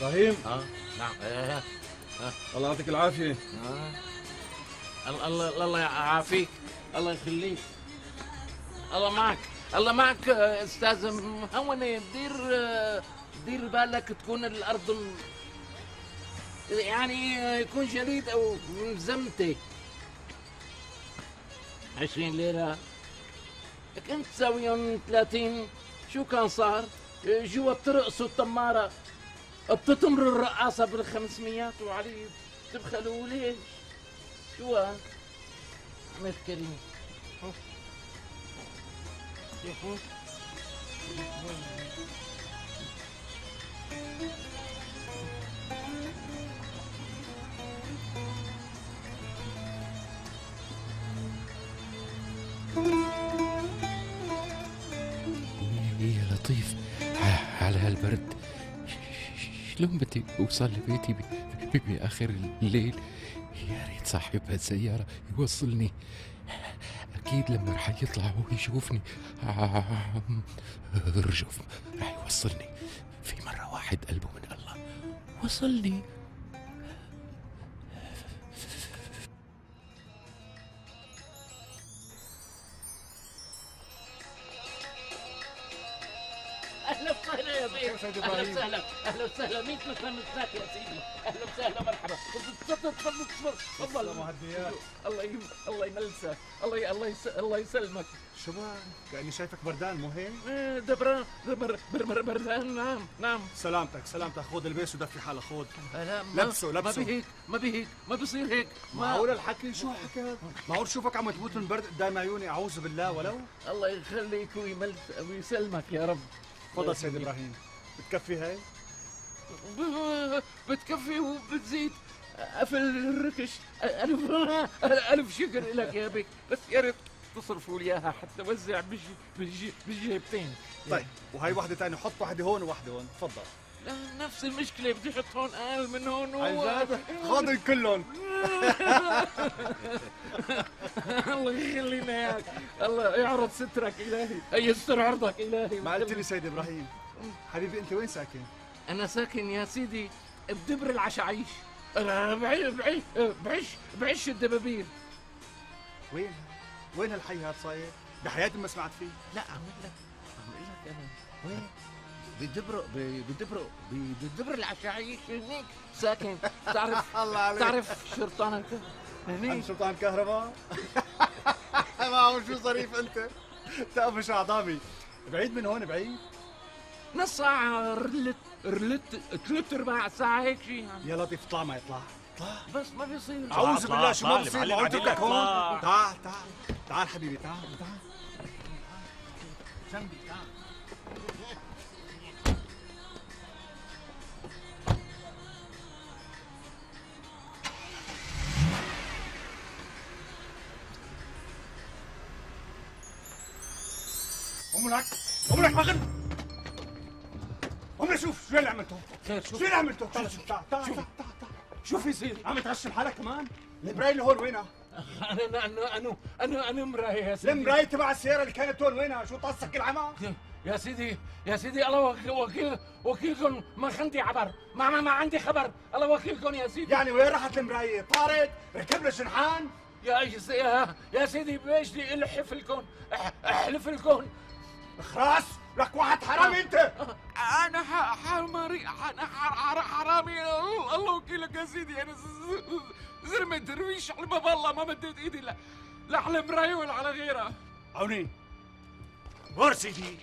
ابراهيم. نعم. الله يعطيك العافيه. الله يعافيك، الله يخليك. الله معك استاذ مهونة. دير بالك تكون الارض يعني يكون جليد او مزمتة. 20 ليرة كنت تساويهم 30. شو كان صار؟ جوا بترقصوا التمارة، بتتمر الرقاصة بال500 وعلي تبخلوا. ليش؟ شو عملت كريم؟ يا لطيف على هالبرد، شلون بدي اوصل لبيتي باخر الليل؟ يا ريت صاحب هالسيارة يوصلني. اكيد لما رح يطلع ويشوفني رجف رح يوصلني. في مرة واحد قلبه من الله وصلني. اهلا وسهلا يا بيه. اهلا وسهلا. مين مثل مثلك يا سيدي؟ اهلا وسهلا مرحبا. تفضل. الله يملسك. الله يسلمك. شو بك؟ كأني شايفك بردان، مو هيك؟ بردان. نعم. سلامتك خذ البس ودفي حالك. خذ لبسه. ما بهيك ما بصير هيك. معقول الحكي؟ شو حكى؟ معقول شوفك عم تموت من برد قدام عيوني؟ اعوذ بالله. ولو الله يخليك ويسلمك يا رب. تفضل سيد ابراهيم. بتكفي هاي؟ بتكفي وبتزيد. قفل الركش. ألف شكر لك يا بك، بس يا ريت تصرفوا لي اياها حتى وزع بالجيبتين. طيب وهي وحده ثانيه، حط وحده هون ووحده هون، تفضل. لا نفس المشكلة، بدي احط هون اقل من هون خاضن كلهم. الله يخلينا اياك، الله يعرض سترك الهي، يستر عرضك الهي. ما قلت لي سيد ابراهيم حبيبي انت وين ساكن؟ انا ساكن يا سيدي بدبر العشاعيش. انا بعيش الدبابير. وين هالحي هذا صاير؟ بحياتي ما سمعت فيه. لا اعمل لك انا وين؟ بدبر العشاعيش هنيك ساكن. تعرف الله عليك. تعرف شرطان هنيك شرطان كهرباء. ما هو شو ظريف انت. تقفش اعضامي. بعيد من هون بعيد؟ نص ساعة رلت 3/4 ساعة هيك شيء يعني. يا لطيف اطلع معي اطلع. بس ما بيصير. اعوذ بالله شو ما بصير. ما قلت لك هون. تعال تعال حبيبي تعال. جنبي تعال. عمرك ما غنى. عمري شوف شو اللي عملته. شو اللي عملته. تعال شوف يصير. عم تغشم حالك كمان. المراية اللي هون وينها؟ انا مراية يا سيدي. المراية تبع السيارة اللي كانت هون وينها؟ شو طاسك العمى؟ يا سيدي الله وكيلكم ما خندي عبر. ما عندي خبر. الله وكيلكم يا سيدي. يعني وين راحت المراية؟ طارت؟ ركب لها جنحان؟ يا سيدي بايش لي الحف لكم؟ احلف لكم. خلاص لك واحد حرامي انت. انا حرامي. الله وكيلك يا سيدي. انا زلمه درويش على باب الله، ما مديت ايدي لا على مرايه ولا على غيرها. عوني مر سيدي.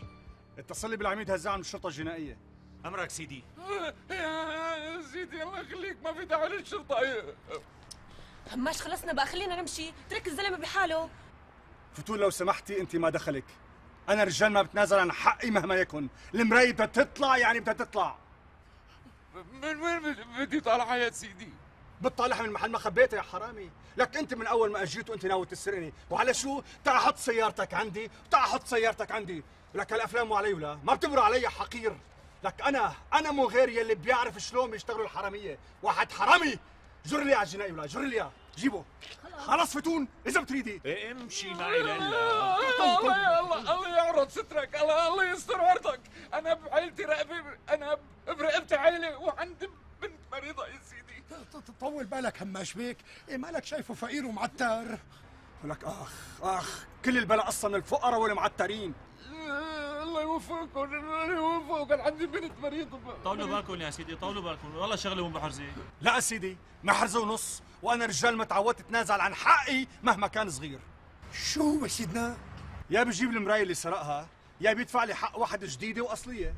اتصل لي بالعميد هزاع من الشرطه الجنائيه. امرك سيدي. يا سيدي الله يخليك ما في داعي للشرطه. هماش خلصنا بقى، خلينا نمشي، ترك الزلمه بحاله. فتون لو سمحتي انت ما دخلك. انا رجال ما بتنازل عن حقي مهما يكن. المرايه بدها تطلع يعني بدها تطلع. من وين بدي طالعها يا سيدي؟ بتطالعها من محل ما خبيتها يا حرامي. لك انت من اول ما اجيت وانت ناوي تسرقني، وعلى شو؟ تعال حط سيارتك عندي، وتعال حط سيارتك عندي. لك هالافلام مو علي ولا ما بتمر علي حقير. لك انا مو غير يلي بيعرف شلون بيشتغلوا الحراميه. واحد حرامي جر لي على الجنائي ولا جر لي جيبه. خلص فتون اذا بتريدي. امشي معي لله. الله يعرض سترك، الله يستر عرضك. انا بعيلتي انا برقبتي عيلة وعندي بنت مريضة يا سيدي. طول بالك هماش بيك. إيه مالك شايفه فقير ومعتر؟ لك اخ كل البلا قصة من الفقراء والمعترين. الله يوفقكم، الله يوفقكم. عندي بنت مريضة. طولوا بالكم يا سيدي، طولوا بالكم، والله شغله مو بحرزه. لا سيدي محرزة ونص، وانا رجال ما تعودت اتنازل عن حقي مهما كان صغير. شو بس سيدنا؟ يا بجيب المراية اللي سرقها، يا بيدفع لي حق واحدة جديدة واصلية.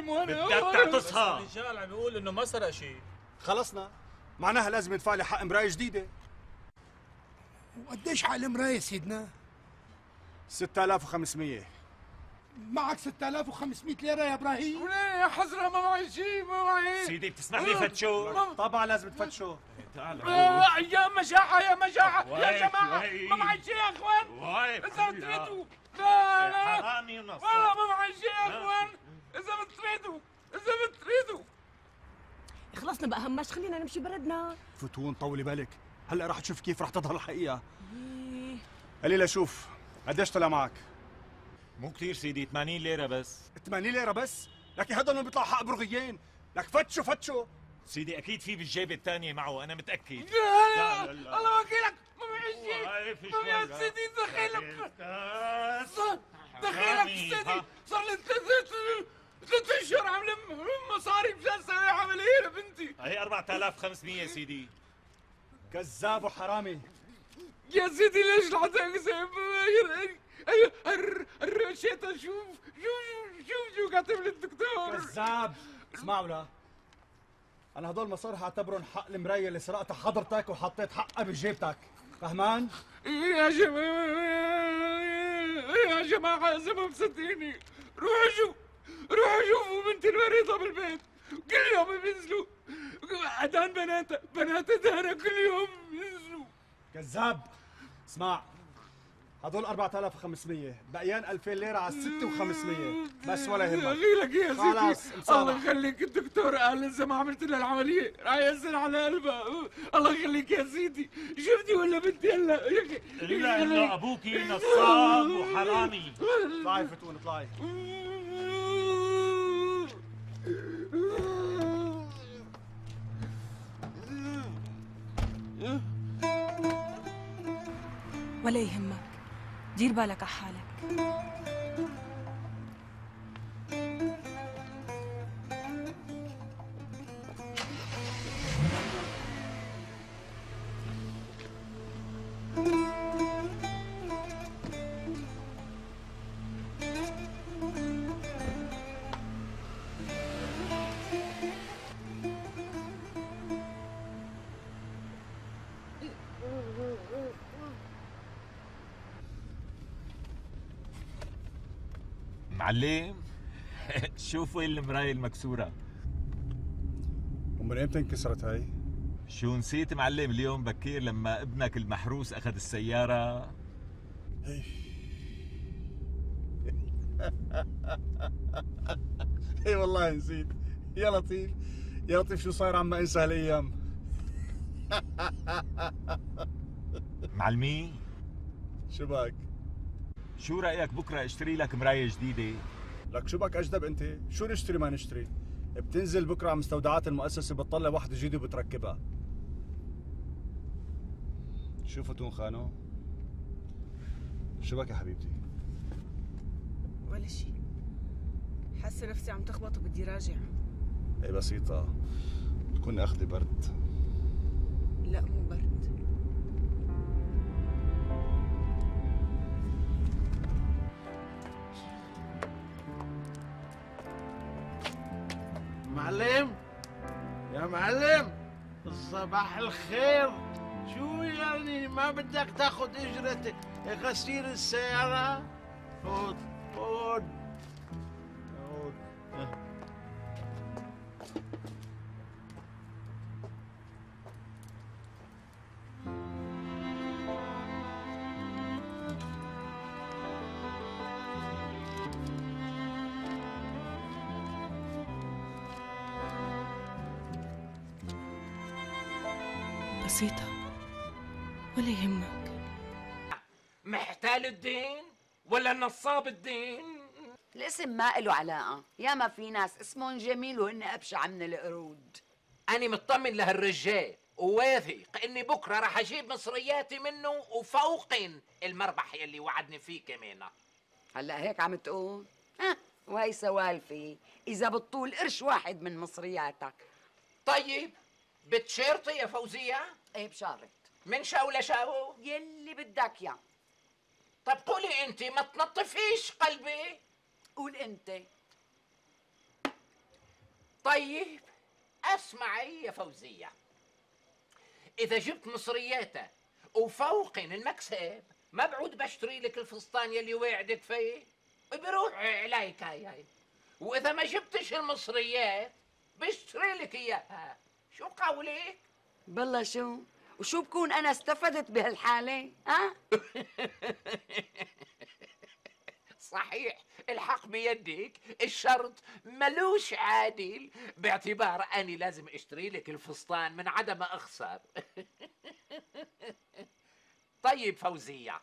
بدك تعطسها. الرجال عم يقول انه ما سرق شيء. خلصنا، معناها لازم يدفع لي حق مراية جديدة. وقديش حق المراية سيدنا؟ 6500. معك 6500 ليرة يا ابراهيم؟ يا حزرة ما معي شيء، ما معي. سيدي بتسمح لي فتشو؟ طبعا لازم تفتشوا. يا مجاعة يا جماعة، ما معي شيء يا اخوان. اذا بتريدوا لا حرامي ونصاب. والله ما معي شيء يا اخوان. اذا بتريدوا خلصنا بقى هماش، خلينا نمشي بردنا. فتون طولي بالك، هلا رح تشوف كيف رح تظهر الحقيقة. قليلة شوف قديش طلع معك؟ مو كثير سيدي، 80 ليرة بس. 80 ليرة بس؟ لكن هدول بيطلعوا حق برغيين. لك فتشوا سيدي اكيد في بالجيب الثانية معه، انا متأكد. لا الله وكيلك ما معي شيء. يا سيدي دخيلك سيدي، صار لي 3 اشهر عم لم مصاري مشان اسوي عملية لبنتي. هي 4500 سيدي. كذاب وحرامي. يا سيدي ليش العتاقة الرشيطة؟ شوف كاتب لي الدكتور. كذاب. اسمعوا لا، انا هدول مصاري حاعتبرهم حق المراية اللي سرقتها حضرتك وحطيت حقها بجيبتك، فهمان؟ يا جماعة اذا ما مصدقيني روحوا بنات دهرة كل يوم. كذاب. اسمع، هدول 4500 بقيان 2000 ليرة على 6500 بس ولا يهمك. غيلك يا سيدي. خلاص الله يخليك، الدكتور قال لسه ما عملت لها العملية راح يأثر على قلبها. الله يخليك يا سيدي. شفتي ولا بدي هلا؟ إلا إنه أبوكي نصاب وحرامي. اطلعي فتون اطلعي. ولا يهمك، دير بالك على حالك. معلم شوفوا المراية المكسورة. ومن امتى انكسرت هاي؟ شو نسيت معلم اليوم بكير لما ابنك المحروس اخذ السيارة؟ اي والله نسيت. يا لطيف يا لطيف، شو صاير عم انسى هالايام. معلمي شو بك؟ شو رأيك بكرة اشتري لك مراية جديدة؟ لك شو بك اجدب انت؟ شو نشتري ما نشتري؟ بتنزل بكره على مستودعات المؤسسة بتطلع واحدة جديدة وبتركبها. شو فتون خانو؟ شو بك يا حبيبتي؟ ولا شيء، حاسة نفسي عم تخبط وبدي راجع. اي بسيطة، بتكون اخذي برد. لا مو برد. معلم يا معلم، صباح الخير. شو يعني ما بدك تاخذ اجرة غسيل السيارة؟ خذ خذ. بسيطة ولا يهمك. محتال الدين ولا نصاب الدين؟ الاسم ما له علاقة، ياما في ناس اسمهم جميل وهن أبشع من القرود. أنا مطمن لهالرجال وواثق إني بكرة راح أجيب مصرياتي منه وفوقن المربح يلي وعدني فيه كمان. هلا هيك عم تقول؟ ها وهي سوالفي إذا بتطول قرش واحد من مصرياتك. طيب بتشرطي يا فوزية؟ ايه بشارط. من شاو لشاو؟ يلي بدك يا. طب قولي انت، ما تنطفيش قلبي. قول انت. طيب اسمعي يا فوزية، اذا جبت مصرياتك وفوقن المكسب ما بعود بشتري لك الفستان يلي وعدك فيه، بروح عليك هاي. واذا ما جبتش المصريات بشتري لك اياها. شو قولك؟ بالله شو؟ وشو بكون انا استفدت بهالحالة؟ ها؟ صحيح الحق بيدك، الشرط ملوش عادل، باعتبار اني لازم اشتري لك الفستان من عدم ما اخسر. طيب فوزية،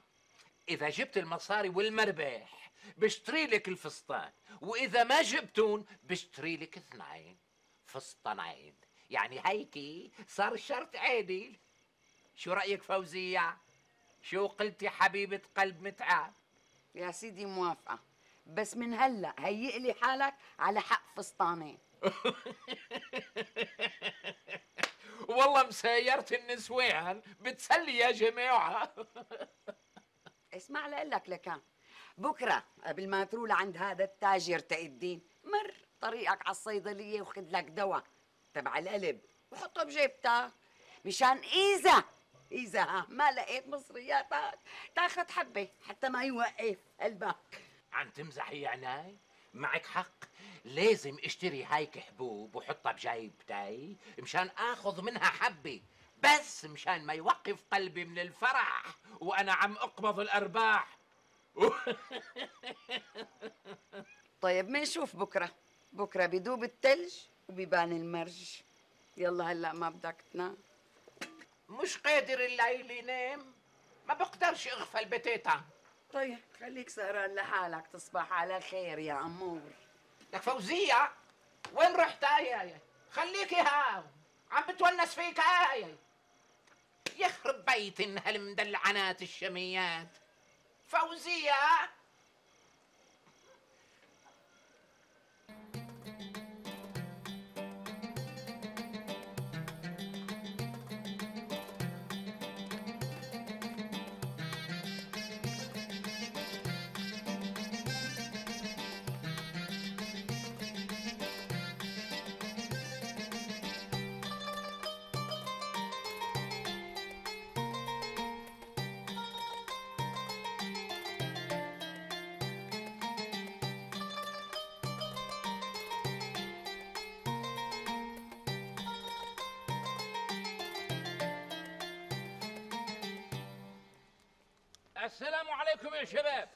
اذا جبت المصاري والمربح بشتري لك الفستان، واذا ما جبتون بشتري لك 2 فستانين. يعني هيك صار الشرط عادل. شو رأيك فوزية؟ شو قلتي حبيبة قلب متعب؟ يا سيدي موافقة، بس من هلا هيئ لي حالك على حق فستانين. والله مسايرة النسوان بتسلي يا جماعة. اسمع لقلك لكان، بكرة قبل ما تروح لعند هذا التاجر تقي الدين مر طريقك على الصيدلية وخذ لك دواء تبع القلب وحطه بجيبتك، مشان إذا ما لقيت مصرياتك تاخذ حبة حتى ما يوقف قلبك. عم تمزحي يعني؟ معك حق، لازم اشتري هيك حبوب وحطها بجيبتي مشان اخذ منها حبة، بس مشان ما يوقف قلبي من الفرح وانا عم اقبض الارباح. طيب منشوف بكره بيدوب التلج وبيبان المرج. يلا هلا ما بدك تنام؟ مش قادر الليل ينام، ما بقدرش اغفل بتيتا. طيب خليك سهران لحالك، تصبح على خير يا امور. لك فوزية وين رحت يا؟ خليكي ها عم بتونس فيك يا يخرب بيت هالمدلعنات الشميات. فوزية السلام عليكم يا شباب.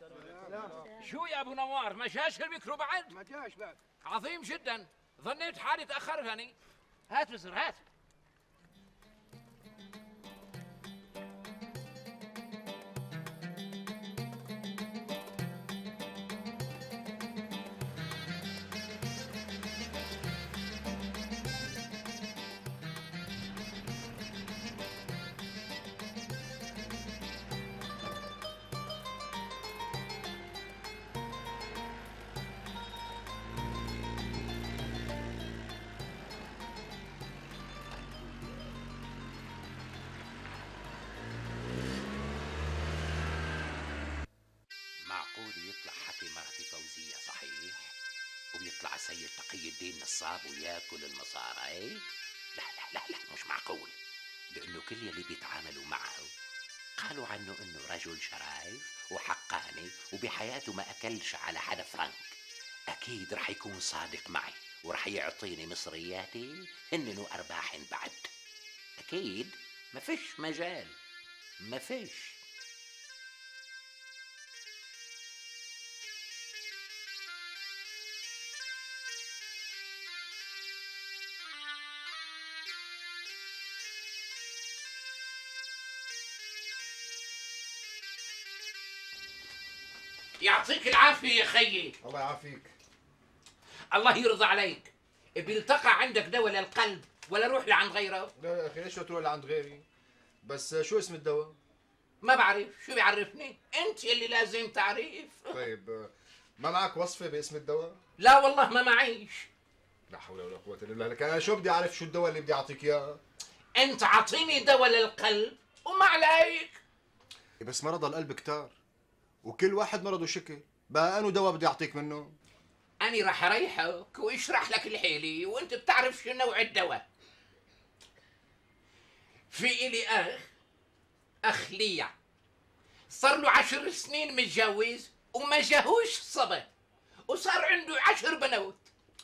شو يا ابو نوار، ما جاش الميكرو بعد؟ ما جاش بعد. عظيم جدا، ظنيت حالي تاخرت هني. هات بزر هات. معقول يطلع حكي مرتي فوزية صحيح وبيطلع سيد تقي الدين نصاب وياكل المصاري؟ لا لا لا لا مش معقول، لأنه كل يلي بيتعاملوا معه قالوا عنه إنه رجل شرايف وحقاني وبحياته ما أكلش على حدا فرنك. أكيد رح يكون صادق معي ورح يعطيني مصرياتي هن وأرباح بعد. أكيد ما فيش مجال، ما فيش. يعطيك العافية يا خيي. الله يعافيك. الله يرضى عليك. بيلتقى عندك دواء للقلب ولا روح لعند غيره؟ لا يا اخي ليش تروح لعند غيري؟ بس شو اسم الدواء؟ ما بعرف، شو بيعرفني؟ انت اللي لازم تعرف. طيب ما معك وصفة باسم الدواء؟ لا والله ما معيش. لا حول ولا قوة الا بالله، لك انا شو بدي اعرف شو الدواء اللي بدي اعطيك اياه؟ انت عطيني دواء للقلب وما عليك. بس مرض القلب كتار وكل واحد مرضه شكل، بقى انو دواء بدي اعطيك منه؟ أنا راح أريحك واشرح لك الحيلة وأنت بتعرف شو نوع الدواء. في إلي أخ ليا صار له 10 سنين متجوز وما جاهوش صبي، وصار عنده 10 بنات،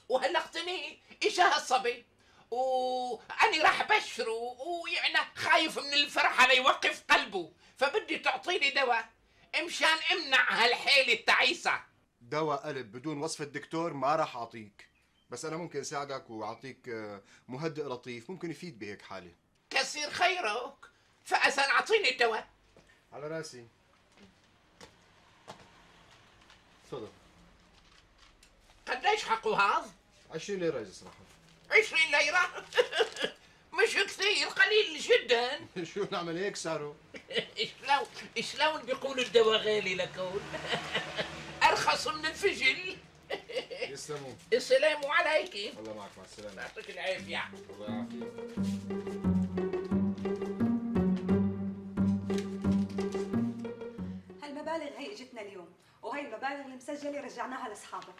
وهلا اقتني إجاه الصبي وأنا راح بشره ويعني خايف من الفرحة ليوقف قلبه، فبدي تعطيني دواء مشان امنع هالحيلة التعيسة. دواء قلب بدون وصفة دكتور ما راح اعطيك، بس انا ممكن اساعدك واعطيك مهدئ لطيف ممكن يفيد بهيك حالة. كثير خيرك، فأسن اعطيني الدواء. على راسي. تفضل. قديش حقه هذا؟ 20 ليرة إذا صراحة. 20 ليرة؟ مش كثير، قليل جدا. شو نعمل هيك سعره؟ شلون بيقولوا الدواء غالي لكون؟ ارخص من الفجل. يسلموا. السلام عليك. الله معك، مع السلامة. يعطيك العافية. الله يعافيك. هالمبالغ هي اجتنا اليوم، وهي المبالغ المسجلة رجعناها لاصحابها.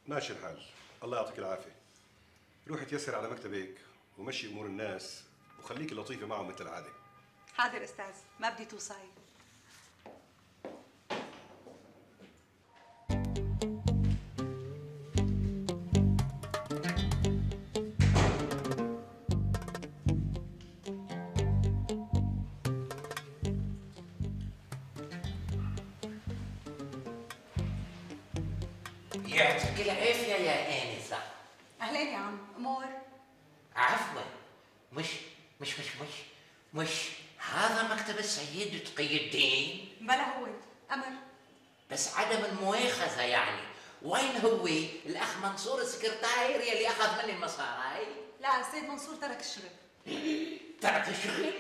ماشي الحال، الله يعطيك العافية. روحي تيسر على مكتبك ومشي أمور الناس وخليكي لطيفة معهم مثل العادة. حاضر استاذ، ما بدي توصاي. يعطيك العافية يا آنسة. اهلين يا عم، امور؟ عفوا، مش هذا مكتب السيد تقي الدين؟ بلا هو امر. بس عدم المؤاخذة يعني، وين هو الأخ منصور السكرتير يلي أخذ مني المصاري؟ لا، السيد منصور ترك الشغل. ترك الشغل؟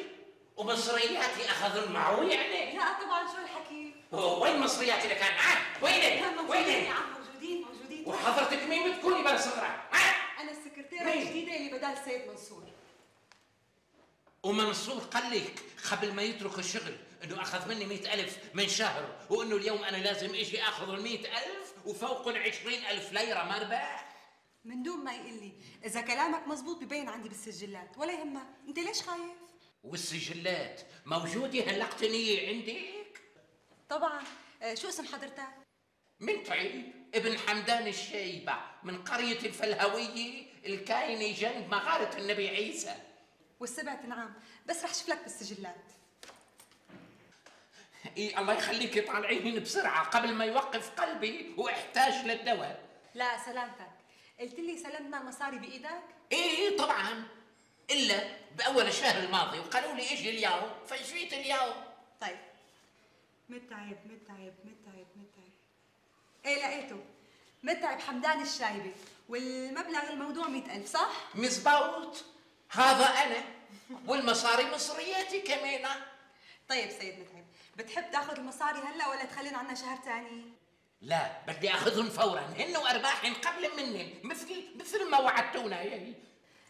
ومصرياتي أخذوا معه يعني؟ لا طبعا، شو الحكي؟ وين مصرياتي اللي كان معاه؟ وينك؟ موجودين يا عم، موجودين. وحضرتك مين بتكوني بلا صغرى؟ انا السكرتيرة الجديدة اللي بدال السيد منصور. ومنصور قال لك قبل ما يترك الشغل انه اخذ مني 100,000 من شهر، وانه اليوم انا لازم اجي اخذ ال 100,000 وفوق 20,000 ليره مربح؟ من دون ما يقول لي، اذا كلامك مزبوط ببين عندي بالسجلات، ولا يهمك. انت ليش خايف؟ والسجلات موجوده هالقتنيه عندك؟ طبعا. شو اسم حضرتك؟ متعب ابن حمدان الشيبة من قرية الفلهوية الكاينة جنب مغارة النبي عيسى. والسبع تنعم، بس رح شوف لك بالسجلات. إيه الله يخليك طالعين بسرعة قبل ما يوقف قلبي واحتاج للدواء. لا سلامتك، قلت لي سلمنا المصاري بإيدك؟ إيه طبعا، إلا بأول الشهر الماضي وقالوا لي إجي اليوم فجيت اليوم. طيب. متعب. ايه لقيته، متعب حمدان الشايبة، والمبلغ الموضوع 100,000 صح؟ مزبوط، هذا أنا، والمصاري مصرياتي كمان. طيب سيد متعب، بتحب تاخذ المصاري هلا ولا تخلين عنا شهر ثاني؟ لا، بدي اخذهم فورا، هن وارباحهم قبل منن، مثل ما وعدتونا.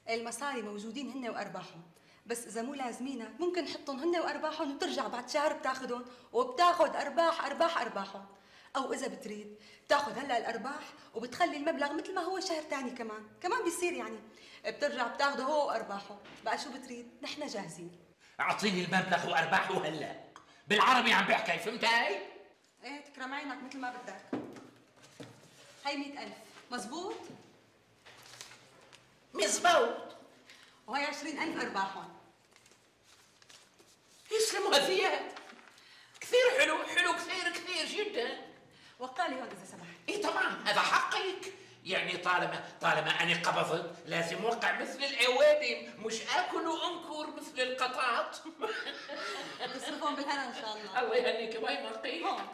المصاري موجودين هن وارباحهم، بس اذا مو لازمينك ممكن نحطهم هن وارباحهم وترجع بعد شهر بتاخذهم وبتاخذ ارباحهم، او اذا بتريد بتاخذ هلا الارباح وبتخلي المبلغ مثل ما هو شهر ثاني كمان بيصير يعني، بترجع بتاخذه هو وارباحه. بقى شو بتريد؟ نحن جاهزين. اعطيني المبلغ وارباحه هلا، بالعربي عم بحكي، فهمتي؟ ايه تكرم عينك مثل ما بدك. هي 100,000 مزبوط؟ مزبوط. وهي 20,000 ارباحهم. يسلموا هذيات، كثير حلو كثير جدا. وقع لي هون اذا سمحت. ايه طبعا، هذا حقك يعني، طالما انا قبضت لازم وقع مثل الاوادم، مش اكل وانكر مثل القطاط. تصرفهم بالهنا ان شاء الله. الله يهنيك باي مقي.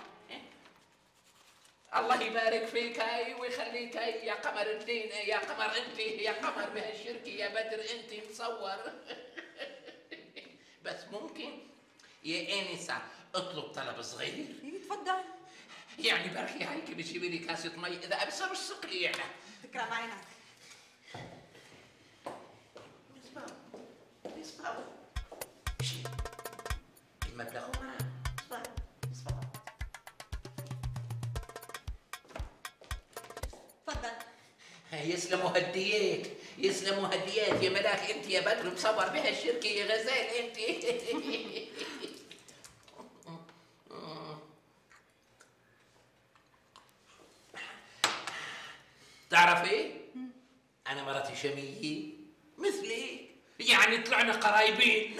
الله يبارك فيك ويخليك يا قمر الدين، يا قمر انت، يا قمر بهالشركه، يا بدر انت مصور. بس ممكن يا انسه اطلب طلب صغير؟ تفضل. يعني بركي هيك بجيبي لي كاسه مي اذا ابصر السقي يعني. تكرم عينك. مصباح شيء المبلغ معه. مصباح تفضل. يسلموا هديات يا ملاك انت يا بدر، مصور بهالشركه يا غزال انت. تعرفي انا مرتي شميه مثلي، يعني طلعنا قرايبين.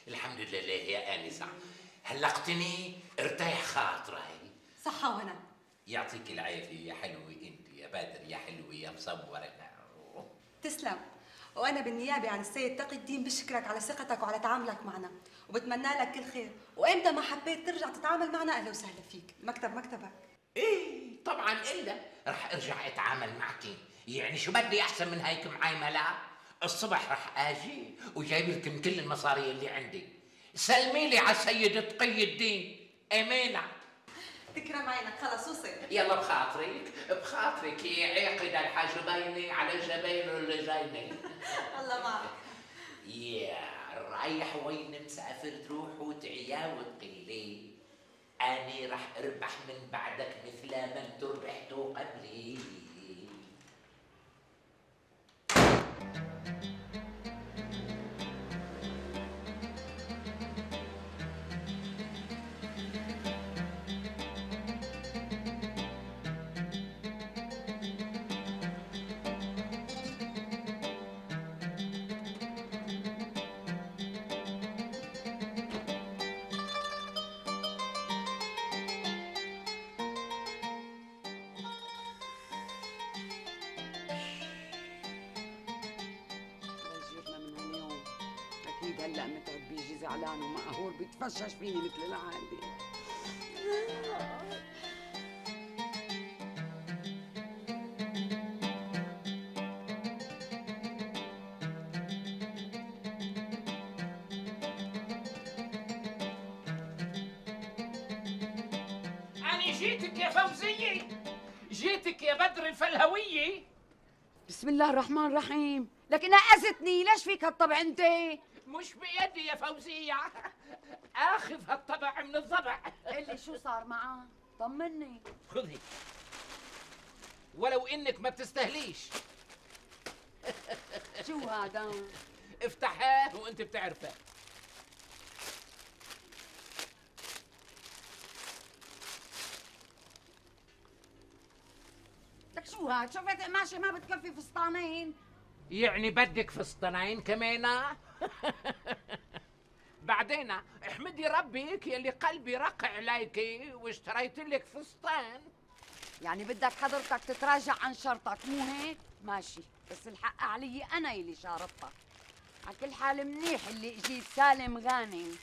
الحمد لله يا انسه، هلقتني ارتاح خاطري. صحه وهنا. يعطيك العافيه يا حلوه انت يا بدر، يا حلوه يا مصوره. تسلم. وانا بالنيابه عن السيد تقي الدين بشكرك على ثقتك وعلى تعاملك معنا، وبتمنى لك كل خير، وامتى ما حبيت ترجع تتعامل معنا اهلا وسهلا فيك، المكتب مكتبك. ايه طبعا، الا رح ارجع اتعامل معك، يعني شو بدي احسن من هيك معي ملا؟ الصبح رح اجي وجايب لكم كل المصاري اللي عندي، سلمي لي على السيد تقي الدين امينه. تكرم عينك، خلص وصل. يلا بخاطرك يا عقد الحاجبين على جبين اللجين. الله معك. يا رايح وين مسافر تروح وتعيا وتقيلي، أنا رح أربح من بعدك مثل ما انتم ربحتوا قبلي. اكيد هلا متعب بيجي زعلان ومقهور بيتفشش فيني مثل العادة. أنا جيتك يا فوزية، جيتك يا بدر الفلهوية. بسم الله الرحمن الرحيم، لك نقزتني، ليش فيك هالطبع انت؟ مش بيدي يا فوزية، آخذ هالطبع من الضبع. اللي شو صار معاه؟ طمني. خذي، ولو إنك ما بتستهليش. شو هذا؟ افتحها وانت بتعرفه. لك شو هاد؟ شفت قماشة ما بتكفي فستانين؟ يعني بدك فستانين كمان؟ بعدين احمدي ربك يلي قلبي رق عليكي واشتريت لك فستان. يعني بدك حضرتك تتراجع عن شرطك مو هيك؟ ماشي، بس الحق علي انا يلي شارطتك. على كل حال منيح اللي اجيت سالم غانم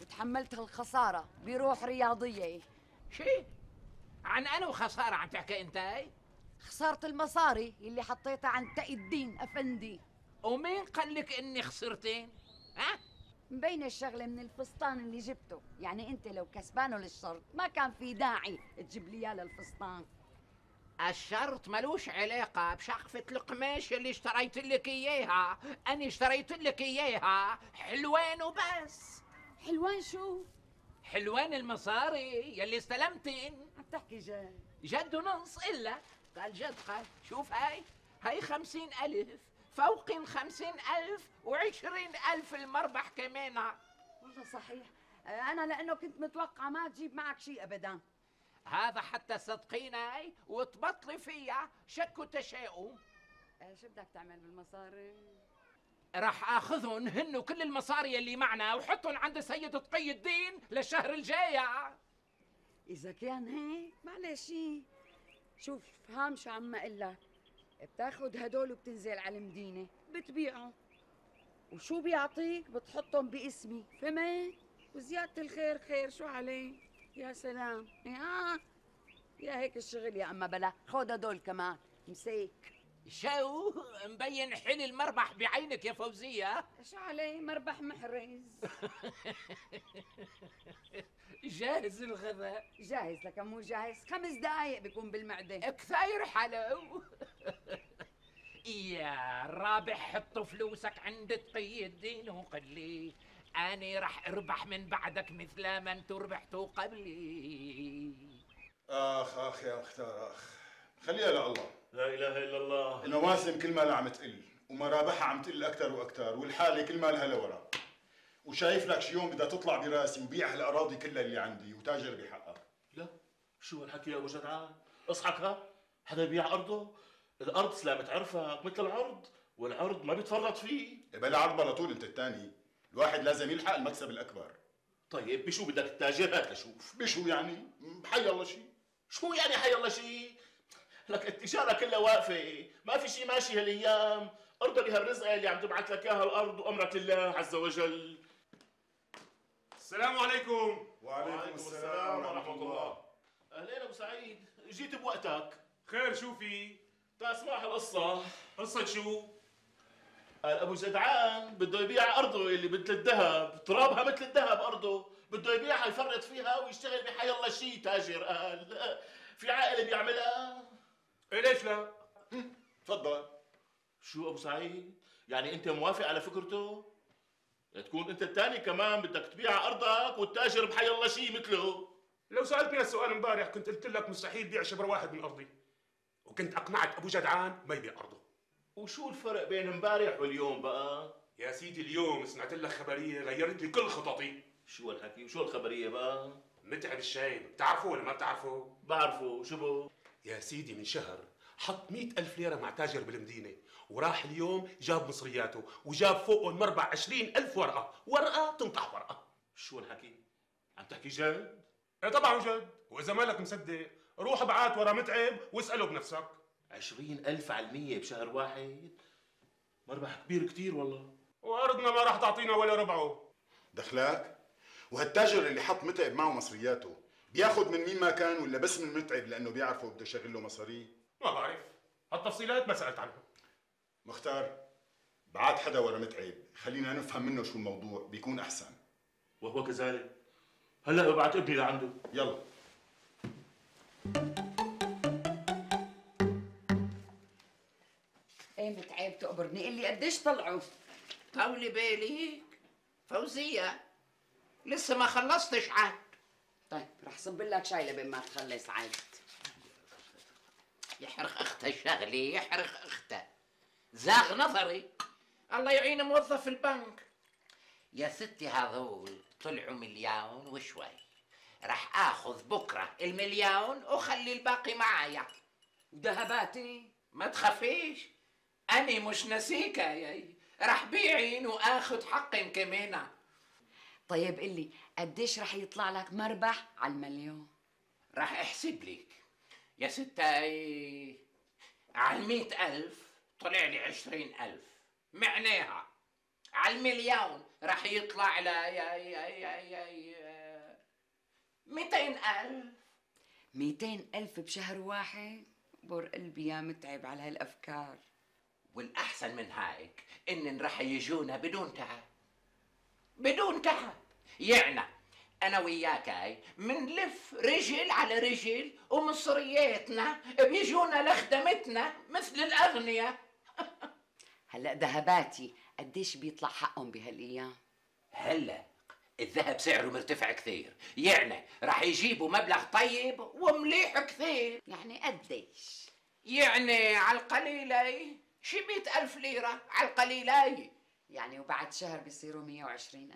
وتحملت هالخسارة بروح رياضية. شي؟ عن أنا وخسارة عم تحكي انت؟ خسارة المصاري اللي حطيتها عند تقي الدين افندي. ومين قال لك اني خسرتين؟ ها؟ مبين الشغلة من الفستان اللي جبته، يعني انت لو كسبانه للشرط ما كان في داعي تجيب لي اياه للفستان. الشرط ملوش علاقة بشقفة القماش اللي اشتريت لك اياها، أنا اشتريت لك اياها حلوان وبس. حلوان شو؟ حلوان المصاري يلي استلمتن. عم تحكي جد؟ جد ونص إلا قال جد. قال شوف هاي 50,000 فوق 50,000 و20,000 المربح كمان. والله صحيح، أنا لأنه كنت متوقعة ما تجيب معك شيء أبدا. هذا حتى صدقيني وتبطلي فيها شك وتشاؤم. شو بدك تعمل بالمصاري؟ راح اخذهم هن وكل المصاري اللي معنا وحطهم عند سيد تقي الدين للشهر الجاي. إذا كان هيك معلش. شوف فهم شو عم اقول لك، بتاخذ هدول وبتنزل على المدينة بتبيعهم، وشو بيعطيك بتحطهم باسمي، فهمت؟ وزيادة الخير خير، شو عليه؟ يا سلام. يا هيك الشغل يا اما بلا. خذ هدول كمان مسيك. شو مبين حلي المربح بعينك يا فوزية؟ شو عليه؟ مربح محرز. جاهز الغذاء؟ جاهز، لكن مو جاهز 5 دقايق بيكون بالمعدة. كثير حلو. يا رابح حط فلوسك عند تقي الدين وقل لي أنا رح أربح من بعدك مثل ما أنتم ربحتوا قبلي. آخ يا مختار آخ، خليها لله. لا إله إلا الله. المواسم كل ما عم تقل ومرابحها عم تقل أكثر وأكثر، والحالة كل ما لها لورا. وشايف لك شي يوم بدها تطلع براسي وبيع هالأراضي كلها اللي عندي وتاجر بحقها. لا، شو هالحكي يا أبو جدعان؟ اصحك حدا يبيع أرضه؟ الأرض سلامة عرفك مثل العرض، والعرض ما بيتفرط فيه. بلا عرض بلا طول أنت الثاني، الواحد لازم يلحق المكسب الأكبر. طيب بشو بدك التاجر؟ هات لشوف. بشو يعني؟ حي الله شي. شو يعني حي الله شي؟ لك التجارة كلها واقفة، ما في شي ماشي هالأيام، ارضى بهالرزقة اللي عم تبعث لك إياها الأرض وأمرك لله عز وجل. السلام عليكم. وعليكم السلام ورحمة الله. أهلين أبو سعيد، جيت بوقتك. خير شو في؟ تسمع القصة. قصة شو؟ قال أبو جدعان بده يبيع أرضه اللي مثل الذهب، ترابها مثل الذهب أرضه، بده يبيعها يفرط فيها ويشتغل بحي الله شي تاجر. قال في عائلة بيعملها. إيه ليش لا؟ تفضل. شو أبو سعيد؟ يعني أنت موافق على فكرته؟ تكون أنت الثاني كمان بدك تبيع أرضك والتاجر بحي الله شي مثله. لو سألتني هالسؤال امبارح كنت قلت لك مستحيل بيع شبر واحد من أرضي، وكنت أقنعت أبو جدعان ما يبيع أرضه. وشو الفرق بين امبارح واليوم بقى؟ يا سيدي اليوم سمعت لك خبرية غيرت لي كل خططي. شو هالحكي؟ وشو الخبرية بقى؟ متعب الشايب، بتعرفه ولا ما بتعرفه؟ بعرفه، شو بو؟ يا سيدي من شهر حط 100,000 ليرة مع تاجر بالمدينة، وراح اليوم جاب مصرياته وجاب فوقهم مربع 20,000 ورقة، ورقة تنطح ورقة. شو الحكي؟ عم تحكي جد؟ ايه طبعا جد، وإذا مالك مصدق روح ابعت ورا متعب واسأله بنفسك. 20,000 على 100 بشهر واحد؟ مربح كبير كتير والله. وارضنا ما راح تعطينا ولا ربعه. دخلاك؟ وهالتاجر اللي حط متعب معه مصرياته بياخذ من مين ما كان ولا بس من متعب لانه بيعرفه بده يشغل له مصاريه؟ ما بعرف، هالتفصيلات ما سالت عنها. مختار، بعت حدا ورا متعب، خلينا نفهم منه شو الموضوع بيكون احسن. وهو كذلك. هلا ببعت ابني لعنده. يلا. ايه متعب تقبرني، قل لي قديش طلعوا؟ طولي بالك فوزية، لسه ما خلصتش عاد. طيب رح صب لك شاي لبين ما تخلص عاد. يحرق اختها الشغلي، يحرق اختها. زاغ نظري، الله يعين موظف البنك. يا ستي هذول طلعوا مليون وشوي، رح اخذ بكره المليون وخلي الباقي معايا. وذهباتي؟ ما تخافيش، اني مش نسيكة ياي، رح بيعين واخذ حقي كمان. طيب قلي قديش رح يطلع لك مربح على المليون؟ رح احسب لك يا ستاي، على 100,000 طلع لي 20,000، معناها على المليون رح يطلع لي 200,000. 200,000 بشهر واحد؟ بور قلبي يا متعب على هالافكار. والاحسن من هيك ان رح يجونا بدون تعب، بدون تعب. يعني انا وياك منلف رجل على رجل، ومصرياتنا بيجونا لخدمتنا مثل الاغنياء. هلا ذهباتي قديش بيطلع حقهم بهالايام؟ هلا الذهب سعره مرتفع كثير، يعني رح يجيبوا مبلغ طيب ومليح كثير. يعني قديش؟ يعني على القليلة شي 100,000 ليرة على القليلة. يعني وبعد شهر بيصيروا 120,000؟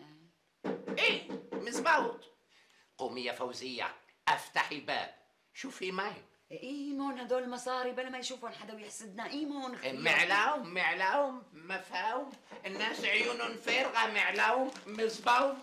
ايه مزبوط. قومي يا فوزية افتحي الباب شوفي ماي. ايمون هدول المصاري بلا ما يشوفون حدا ويحسدنا. ايمون معلوم معلوم مفهوم، الناس عيونهم فارغة. معلوم مزبوط.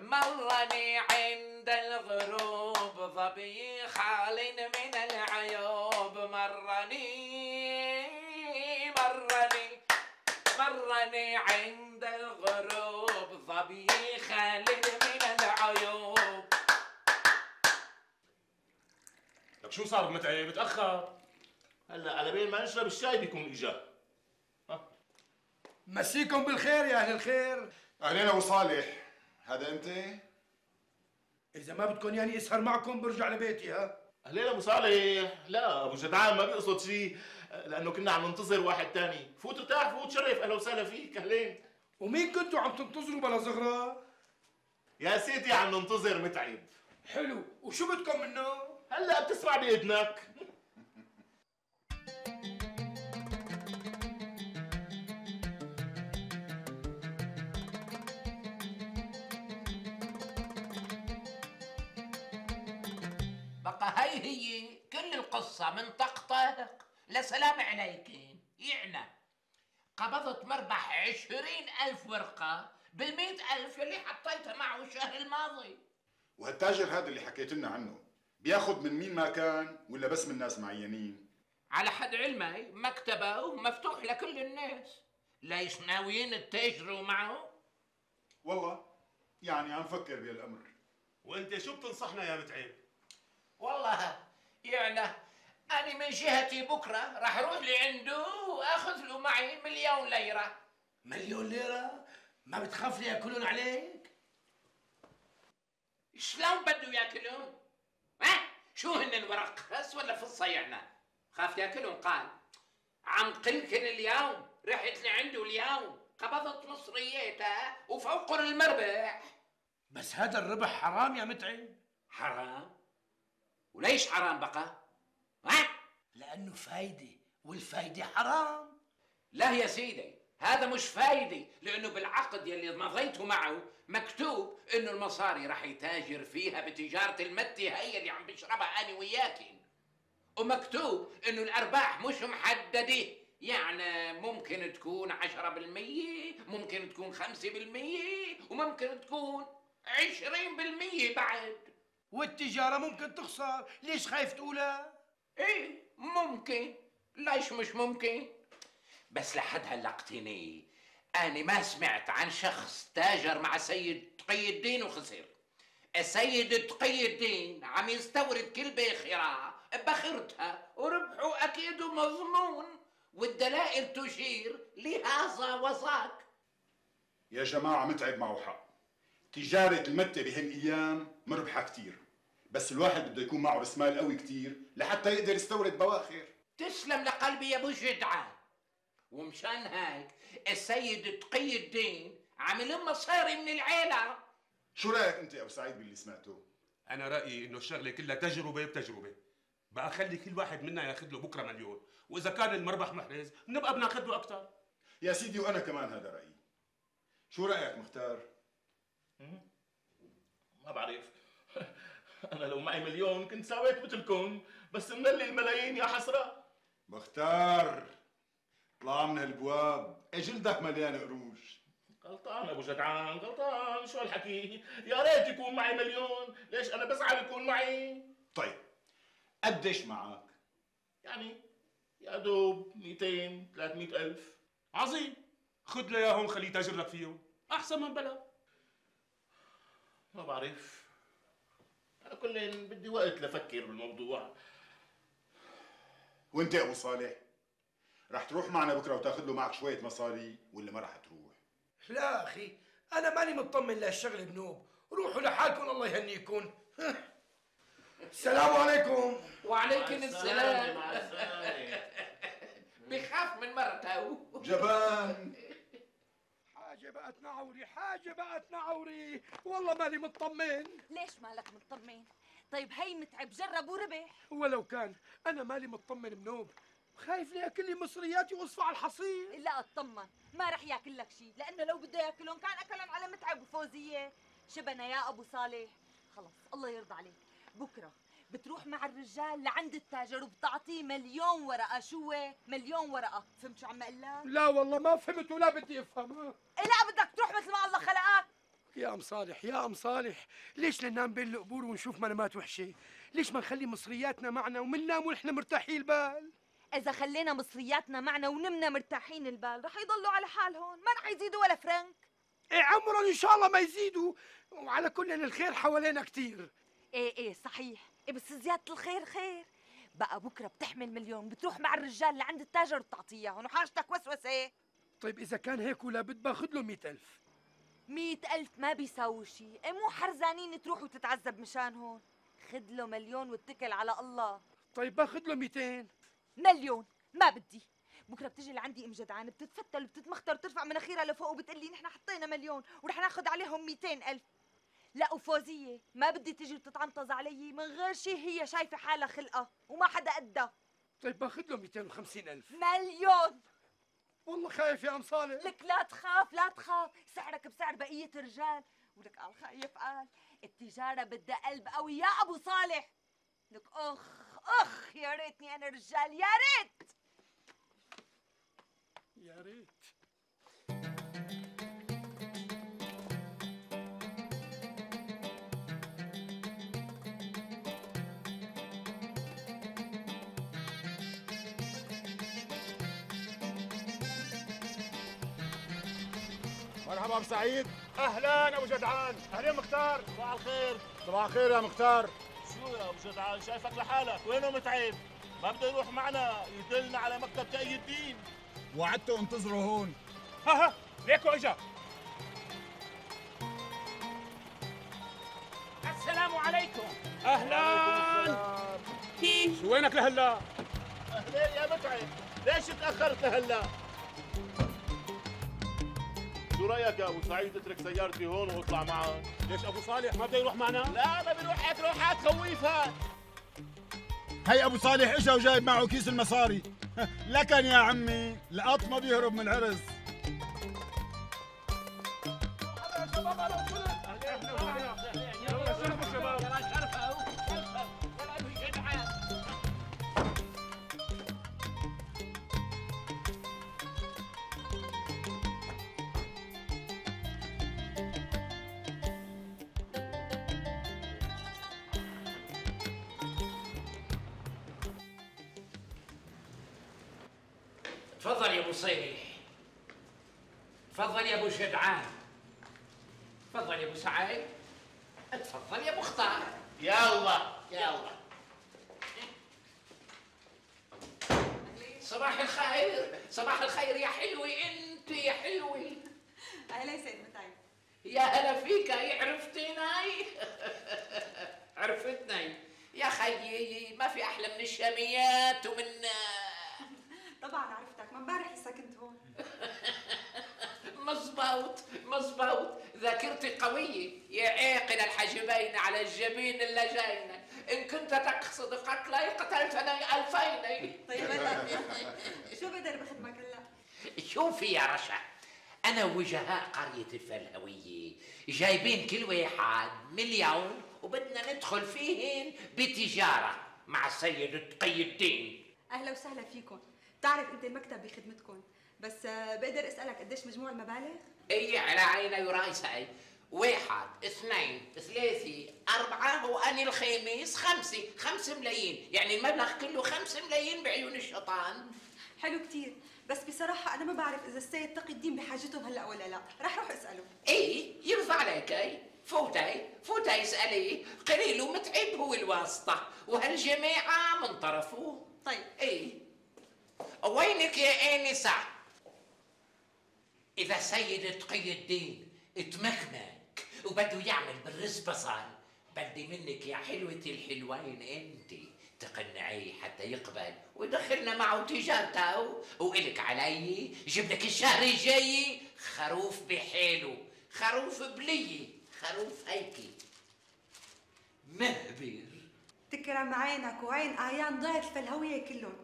مرني عند الغروب ظبي خال من العيوب. مرني عند الغروب ظبي خال من العيوب. لك شو صار متعب؟ متأخر. هلا على بين ما نشرب الشاي بيكون اجا. مسيكم بالخير يا اهل الخير. اهلين ابو صالح، هذا انت؟ اذا ما بدكم ياني اسهر معكم برجع لبيتي. ها اهلين ابو صالح. لا ابو جدعان ما بيقصد شيء، لانه كنا عم ننتظر واحد تاني. فوت ارتاح، فوت شرف. اهلا وسهلا فيك. اهلين. ومين كنتوا عم تنتظروا بلا زغرة؟ يا سيدي عم ننتظر متعب. حلو، وشو بدكم منه؟ هلا بتسمع باذنك. بقى هي كل القصة من طقطق لسلام عليكم. يعني قبضت مربح 20,000 ورقة بال100,000 اللي حطيتها معه الشهر الماضي. وهالتاجر هذا اللي حكيت لنا عنه بياخذ من مين ما كان ولا بس من ناس معينين؟ على حد علمي مكتبه مفتوح لكل الناس. ليش ناويين تتاجروا معه؟ والله يعني عم فكر بهالامر. وانت شو بتنصحنا يا متعب؟ والله يعني أنا من جهتي بكرة راح أروح لعنده وآخذ له معي 1,000,000 ليرة. 1,000,000 ليرة؟ ما بتخاف لي ياكلون عليك؟ شلون بده ياكلون؟ ها؟ شو هن الورق بس ولا في الصيعنا؟ خاف ياكلون. قال عم قلكن اليوم رحت لعنده اليوم قبضت مصرياتها وفوقن المربح. بس هذا الربح حرام يا متعب. حرام؟ وليش حرام بقى؟ ها؟ لأنه فايدة، والفايدة حرام. لا يا سيدي، هذا مش فايدة، لأنه بالعقد يلي مضيته معه مكتوب إنه المصاري رح يتاجر فيها بتجارة المتي هي اللي عم بشربها أنا وياكن، ومكتوب إنه الأرباح مش محددة، يعني ممكن تكون 10%، ممكن تكون 5%، وممكن تكون 20% بعد. والتجارة ممكن تخسر، ليش خايف تقولها؟ ايه ممكن، ليش مش ممكن؟ بس لحد هلا اقتني، أنا ما سمعت عن شخص تاجر مع سيد تقي الدين وخسر. السيد تقي الدين عم يستورد كل باخرة بخرتها وربحه أكيد مضمون، والدلائل تشير لهذا وذاك. يا جماعة متعب معه حق. تجارة المتة بهالأيام مربحة كتير، بس الواحد بده يكون معه راس مال قوي كتير لحتى يقدر يستورد بواخر. تسلم لقلبي يا ابو جدعان. ومشان هيك السيد تقي الدين عم يلم مصاري من العيلة. شو رأيك أنت يا أبو سعيد باللي سمعته؟ أنا رأيي إنه الشغلة كلها تجربة بتجربة. بقى خلي كل واحد منا ياخذ له بكرة مليون، وإذا كان المربح محرز بنبقى بناخذ له أكثر. يا سيدي وأنا كمان هذا رأيي. شو رأيك مختار؟ ما بعرف. أنا لو معي مليون كنت سويت مثلكم، بس منلي الملايين يا حسرة. مختار طلع من هالبواب، جلدك مليان قروش. غلطان ابو جدعان، غلطان. شو هالحكي؟ يا ريت يكون معي مليون، ليش انا بزعل يكون معي؟ طيب قديش معك؟ يعني يا دوب 200 300 ألف. عظيم، خذ لي اياهم خليه يتاجر لك فيهم، احسن من بلا. ما بعرف، على كل بدي وقت لفكر بالموضوع. وانت يا ابو صالح رح تروح معنا بكره وتاخذ له معك شويه مصاري ولا ما رح تروح؟ لا اخي، انا ماني مطمن لهالشغله بنوب، روحوا لحالكم الله يهنيكم. السلام عليكم. وعليكم السلام. بخاف من مرته. جبان. حاجه بقت نعوري، حاجه بقت نعوري، والله ماني مطمن. ليش مالك مطمن؟ طيب هي متعب جرب وربح. ولو كان انا مالي مطمن بنوب، خايف لياكل لي مصرياتي واصفى على الحصير. لا اطمن، ما رح ياكل لك شيء، لانه لو بده ياكلهم كان اكلهم على متعب وفوزيه. شبنا يا ابو صالح. خلص الله يرضى عليك، بكره بتروح مع الرجال لعند التاجر وبتعطيه 1,000,000 ورقه. شو هو؟ 1,000,000 ورقه. فهمت شو عم اقول لك؟ لا والله ما فهمت ولا بدي افهم. لا بدك تروح مثل ما الله خلقك. يا ام صالح، يا ام صالح، ليش ننام بين القبور ونشوف منامات وحشه؟ ليش ما نخلي مصرياتنا معنا ومننام ونحن مرتاحين البال؟ إذا خلينا مصرياتنا معنا ونمنا مرتاحين البال رح يضلوا على حالهم، ما رح يزيدوا ولا فرنك. إيه عمرا إن شاء الله ما يزيدوا، وعلى كل الخير حوالينا كتير. إيه صحيح، إيه بس زيادة الخير خير. بقى بكرة بتحمل 1,000,000 بتروح مع الرجال لعند التاجر وبتعطيه إياهم وحاجتك وسوسة. طيب إذا كان هيك ولابد باخذ له 100,000. 100,000 ما بيساوي شيء، إيه مو حرزانين تروح وتتعذب مشانهم. خذ له 1,000,000 واتكل على الله. طيب باخذ له 200. 1,000,000 ما بدي. بكره بتجي لعندي ام جدعان بتتفتل وبتتمخطر وترفع مناخيرها لفوق وبتقول لي نحن حطينا 1,000,000 ورح ناخذ عليهم 200,000. لا وفوزيه ما بدي تجي وتتعنطز علي من غير شيء، هي شايفه حالها خلقه وما حدا قدها. طيب باخذ له 250,000. 1,000,000. والله خايف يا ام صالح. لك لا تخاف لا تخاف، سعرك بسعر بقيه الرجال. ولك قال خايف قال التجاره بدها قلب قوي يا ابو صالح. لك اخ يا ريتني انا رجال، يا ريت يا ريت. مرحبا ابو سعيد. اهلا ابو جدعان. اهلا مختار. صباح الخير. صباح الخير يا مختار. شو يا ابو جدعان شايفك لحالك، وينه متعب؟ ما بده يروح معنا يدلنا على مكتب تقي الدين. وعدته انتظروا هون. ها ليكو اجا. السلام عليكم. اهلا. شو وينك لهلا؟ اهلين يا متعب، ليش تاخرت لهلا؟ شو رايك يا ابو سعيد اترك سيارتي هون واطلع معك؟ ليش ابو صالح ما بده يروح معنا؟ لا ما بيروح هيك روحات خويفها. هي ابو صالح اجا وجايب معه كيس المصاري. لكن يا عمي القط ما بيهرب من العرس. تفضل يا ابو صالح، تفضل يا ابو جدعان، تفضل يا ابو سعيد، تفضل يا ابو اختار. يلا يلا. صباح الخير، صباح الخير يا حلوي، انت يا حلوي. اهلا يا سيد متعب. يا هلا فيك، عرفتني؟ عرفتني يا خيي، ما في احلى من الشاميات ومن طبعا عرفتك، ما امبارح لسه كنت هون. مزبوط مزبوط، ذاكرتي قوية يا عاقل الحاجبين على الجبين اللجين، إن كنت تقصد قتلي قتلتني ألفين. طيب هلا شو بقدر بخدمك هلا؟ شوفي يا رشا، أنا وجهاء قرية الفلهوية جايبين كل واحد مليون وبدنا ندخل فيهن بتجارة مع السيد تقي الدين. أهلا وسهلا فيكم، بتعرف أنت المكتب بخدمتكم، بس بقدر أسألك قديش مجموع المبالغ؟ إي على عيني وراسي، 1 2 3 4 وأني الخميس 5 ملايين، يعني المبلغ كله 5 ملايين بعيون الشيطان. حلو كتير، بس بصراحة أنا ما بعرف إذا السيد تقي الدين بحاجتهم هلا ولا لا، رح روح أسأله. إيه يرضى عليكي، فوتي اسأليه، قليل ومتعب هو الواسطة وهالجماعة من طرفه. طيب. إيه وينك يا آنسة؟ إذا سيد تقي الدين اتمكنك وبده يعمل بالرز بصل، بدي منك يا حلوتي الحلوين انت تقنعيه حتى يقبل ويدخلنا معه تجارته، وإلك علي جيب لك الشهر الجاي خروف بحاله، خروف بلي، خروف هيكي مهبر. تكرم عينك وعين أعيان ضيعة الفلهوية كلهم،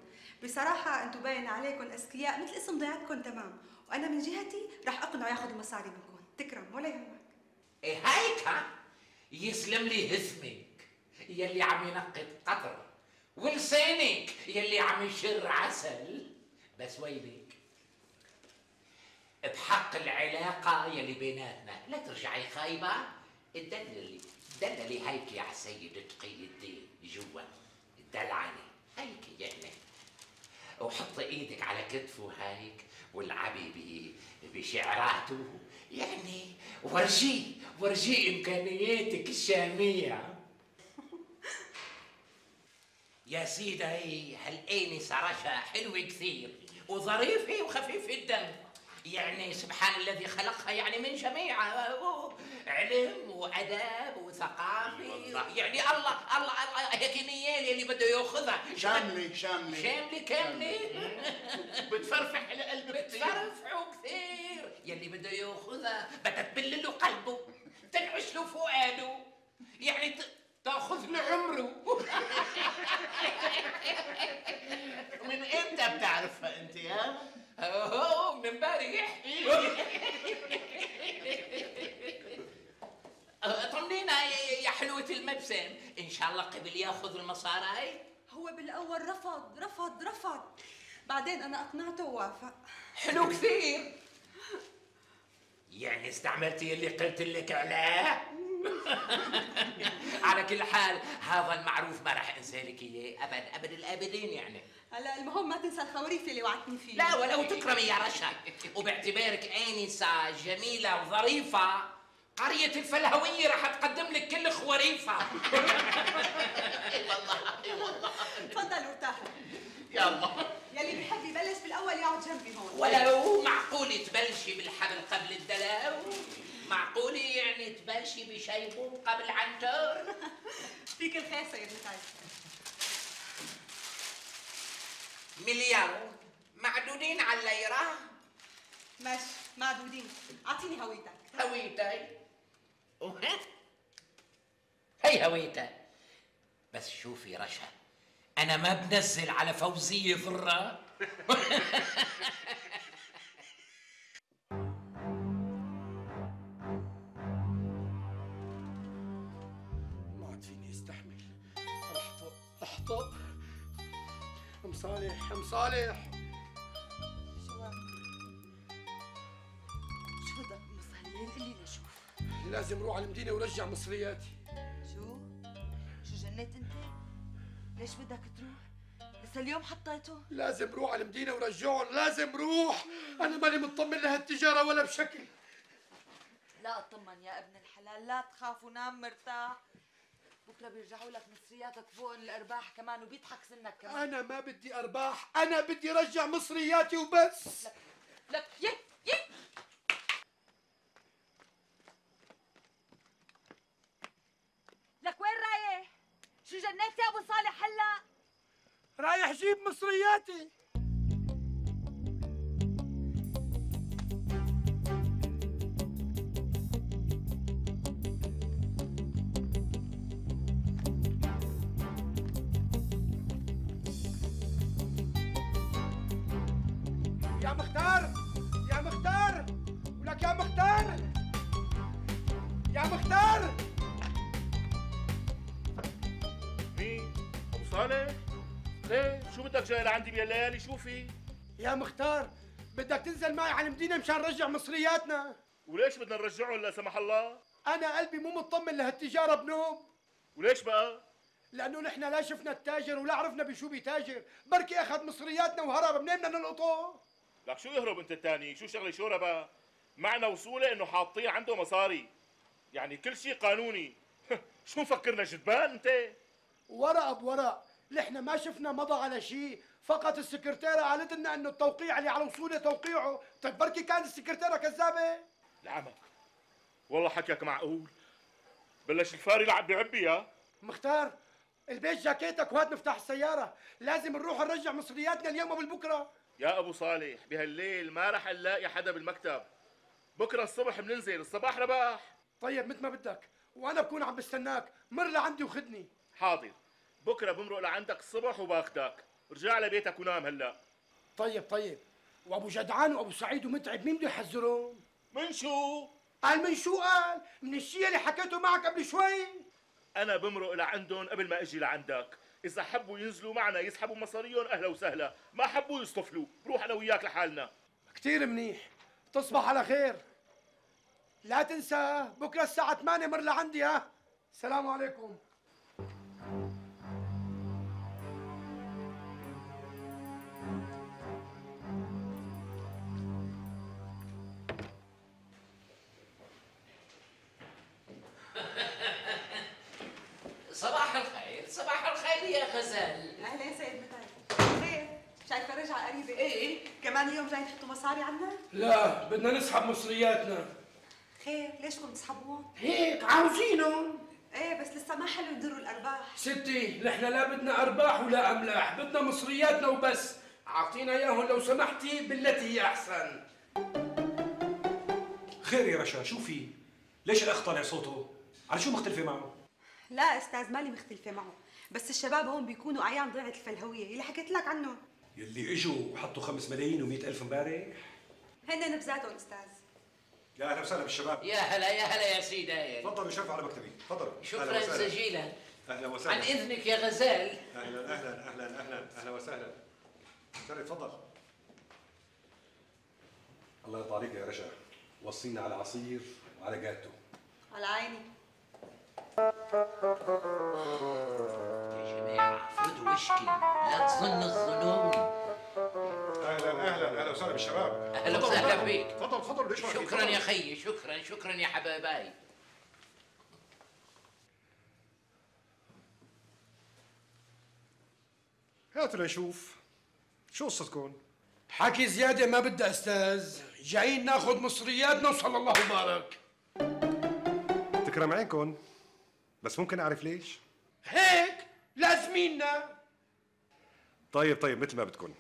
بصراحة أنتم باين عليكم أذكياء مثل اسم ضيعتكم تمام، وأنا من جهتي رح أقنعه ياخذ المصاري منكم، تكرم ولا يهمك. إيه هيك يسلم لي هثمك يلي عم ينقط قطر، ولسانك يلي عم يشر عسل، بس ويلك بحق العلاقة يلي بيناتنا لا ترجعي خايبة، دللي هيك يا سيد تقي الدين جوا، دلعني هيك يعني، وحط ايدك على كتفه هيك والعبي بشعراته، يعني ورجيه امكانياتك الشاميه. يا سيدي هالآنسة رشا حلوة كثير وظريفة وخفيفة الدم، يعني سبحان الذي خلقها، يعني من جميع علم وأدب وثقافة، يعني الله هيك نيال اللي بده ياخذها شاملة كاملة بتفرفح لقلبك، بتفرفحه كثير، يلي بده ياخذها بدها تبل له قلبه، تنعش له فؤاده، يعني تاخذ له عمره. من امتى بتعرفها انت يا؟ اوه من امبارح. طمنينا يا حلوة المبسم، ان شاء الله قبل ياخذ المصاري؟ هو بالاول رفض، بعدين انا اقنعته ووافق. حلو كثير، يعني استعملتي اللي قلت لك عليه. على كل حال هذا المعروف ما راح انسى لك اياه ابد الابدين، يعني هلا المهم ما تنسى الخواريف اللي وعدتني فيه. لا ولو تكرمي يا رشا، وباعتبارك آنسة جميلة وظريفة قرية الفلهوية راح تقدم لك كل خواريفها. اي والله تفضلوا ارتاحوا. يلا يلي بيحب يبلش بالاول يقعد جنبي هون. ولو معقول تبلشي بالحبل قبل الدلو؟ معقول يعني تبلشي بشيبوب قبل عنتر؟ فيك الخير سيد متعب. مليون معدودين على الليرة؟ ماشي معدودين، اعطيني هويتك. هويتي؟ هي هويتك، بس شوفي رشا أنا ما بنزل على فوزية ضرة. ما عاد فيني استحمل، احطب ام صالح شو بدك مصلين؟ قلي لشوف. لازم اروح على المدينة ورجع مصرياتي. شو جنيت انت؟ ليش بدك تروح؟ لسه اليوم حطيته؟ لازم روح على المدينة ورجعهم، لازم روح. أنا ماني مطمن لهالتجارة ولا بشكل. لا اطمن يا ابن الحلال، لا تخاف ونام مرتاح. بكره بيرجعوا لك مصرياتك فوق الارباح كمان وبيضحك سنك كمان. أنا ما بدي أرباح، أنا بدي رجع مصرياتي وبس. لك لك وين رايح؟ شو جنيت يا ابو صالح هلا؟ رايح جيب مصرياتي. يا مختار، يا مختار، ولك يا مختار، يا مختار. مين؟ ابو صالح؟ ليه؟ شو بدك جاي لعندي بالليالي؟ شو في؟ يا مختار بدك تنزل معي على المدينة مشان نرجع مصرياتنا. وليش بدنا نرجعهم لا سمح الله؟ أنا قلبي مو مطمن لهالتجارة بنوم. وليش بقى؟ لأنه نحن لا شفنا التاجر ولا عرفنا بشو بيتاجر، بركي أخذ مصرياتنا وهرب، منين بدنا نلقطه؟ لك شو يهرب انت الثاني؟ شو شغله شورى بقى؟ معنا وصوله انه حاطين عنده مصاري، يعني كل شيء قانوني. شو مفكرنا جدبان انت؟ ورقة بورق، نحن ما شفنا مضى على شيء، فقط السكرتيرة قالت لنا انه التوقيع اللي على وصوله توقيعه، طيب بركي كانت السكرتيرة كذابة؟ لعمك والله حكيك معقول. بلش الفاري لعب بعبي يا مختار، البيت جاكيتك وهات مفتاح السيارة، لازم نروح نرجع مصرياتنا اليوم قبل بكرة. يا ابو صالح بهالليل ما رح نلاقي حدا بالمكتب، بكره الصبح بننزل، الصباح رباح. طيب مثل ما بدك، وانا بكون عم بستناك، مر لعندي وخدني. حاضر، بكره بمرق لعندك الصبح وباخدك، رجع لبيتك ونام هلا. طيب، وابو جدعان وابو سعيد ومتعب مين بده يحذرهم؟ من شو؟ قال من شو قال؟ من الشيء اللي حكيته معك قبل شوي. انا بمرق لعندهم قبل ما اجي لعندك، اذا حبوا ينزلوا معنا يسحبوا مصاريهم اهلا وسهلا، ما حبوا يصطفلوا، بروح انا وياك لحالنا. كثير منيح، تصبح على خير. لا تنسى بكره الساعة 8 مر لعندي ها. السلام عليكم. صباح الخير، صباح الخير يا غزال. اهلا يا سيد متعب. خير، شايفه رجعه قريبه. ايه كمان اليوم جايين تحطوا مصاري عنا؟ لا، بدنا نسحب مصرياتنا. خير، ليش بدكم تسحبوهم؟ هيك عاوزينهم. ايه بس لسه ما حلوا يدروا الارباح. ستي، نحن لا بدنا ارباح ولا املاح، بدنا مصرياتنا وبس. اعطينا اياهم لو سمحتي بالتي هي احسن. خير يا رشا، شو في؟ ليش الاخ طالع صوته؟ على شو مختلفه معه؟ لا استاذ، مالي مختلفه معه، بس الشباب هون بيكونوا اعيان ضيعه الفلهويه اللي حكيت لك عنهم. يلي اجوا وحطوا 5 ملايين و100 ألف امبارح؟ هن نبذاتهم استاذ. يا اهلا وسهلا بالشباب. يا هلا يا سيدي. تفضلوا شرفوا على مكتبي، تفضلوا. شكرا جزيلا. اهلا وسهلا. عن اذنك يا غزال. اهلا وسهلا. تفضل. الله يرضى عليك يا رشا، وصينا على عصير وعلى جاتو. على عيني. يا جماعة فردوا وشكي، لا تظنوا الظنون. اهلا وسهلا بالشباب. اهلا وسهلا بك. تفضلوا ليش شكرا يا خيي، شكرا يا حبايبي. هاتوا لنشوف شو قصتكم. حكي زيادة ما بدها استاذ، جايين ناخذ مصرياتنا وصلى الله وبارك. تكرم عينكم، بس ممكن اعرف ليش؟ هيك لازمينا. طيب مثل ما بدكم.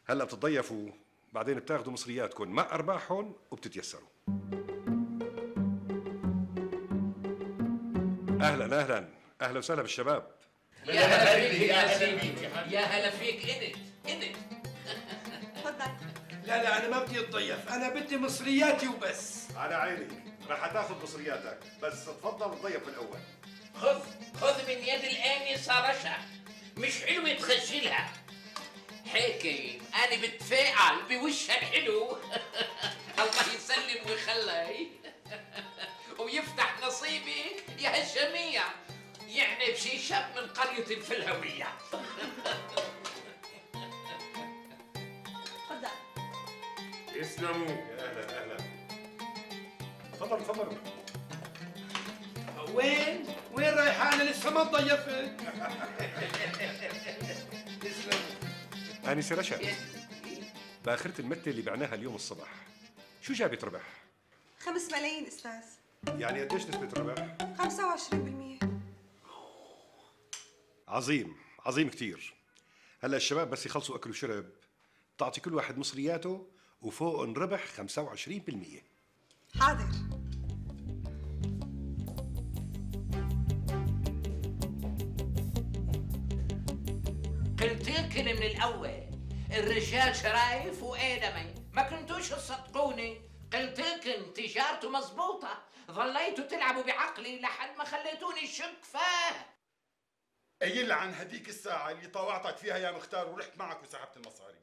هلا بتتضيفوا، بعدين بتاخذوا مصرياتكم مع ارباحهم وبتتيسروا. اهلا وسهلا بالشباب. يا هلا فيك يا سيدي، يا هلا فيك. انت تفضل. لا انا ما بدي اتضيف، انا بدي مصرياتي وبس. على عيني، رح تاخذ مصرياتك، بس تفضل تضيف بالاول. خذ من يد الآنسة رشا، مش حلوة تخجلها. هيك أنا بتفاعل بوشها الحلو. الله يسلم ويخلي ويفتح نصيبي يا هالجميع، يعني بشي شاب من قرية الفلهوية. تسلموا. يا اهلا اهلا. تفضلوا تفضلوا. وين رايحانه؟ لسه ما تضيفت. تسلموا. آنسة رشا، باخرة المتة اللي بعناها اليوم الصبح شو جابت ربح؟ 5 ملايين استاذ. يعني قديش نسبة الربح؟ 25%. عظيم عظيم كتير. هلا الشباب بس يخلصوا اكل وشرب تعطي كل واحد مصرياته وفوقهم ربح 25%. حاضر. قلت لكن من الاول الرجال شرايف وآدمي، ما كنتوش تصدقوني. قلت لكن تجارته مزبوطه، ظليتوا تلعبوا بعقلي لحد ما خليتوني شك فاه. قايل عن هديك الساعة اللي طاوعتك فيها يا مختار ورحت معك وسحبت المصاري.